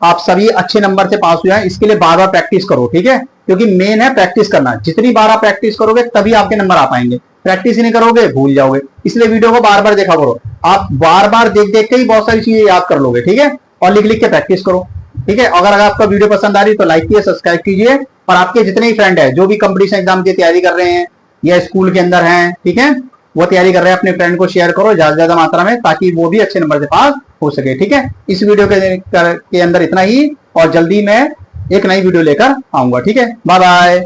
आप सभी अच्छे नंबर से पास हो जाए, इसके लिए बार बार प्रैक्टिस करो। ठीक है, क्योंकि मेन है प्रैक्टिस करना, जितनी बार आप प्रैक्टिस करोगे तभी आपके नंबर आ पाएंगे, प्रैक्टिस ही नहीं करोगे भूल जाओगे। इसलिए वीडियो को बार बार देखा करो, आप बार बार देख देख के ही बहुत सारी चीजें याद कर लोगे। ठीक है, और लिख लिख के प्रैक्टिस करो। ठीक है, अगर आपका वीडियो पसंद आ रही तो लाइक कीजिए, सब्सक्राइब कीजिए, और आपके जितने ही फ्रेंड है जो भी कंपटीशन एग्जाम की तैयारी कर रहे हैं या स्कूल के अंदर हैं, ठीक है, वो तैयारी कर रहे हैं, अपने फ्रेंड को शेयर करो ज्यादा से ज्यादा मात्रा में, ताकि वो भी अच्छे नंबर से पास हो सके। ठीक है, इस वीडियो के अंदर इतना ही, और जल्दी मैं एक नई वीडियो लेकर आऊंगा। ठीक है, बाय बाय।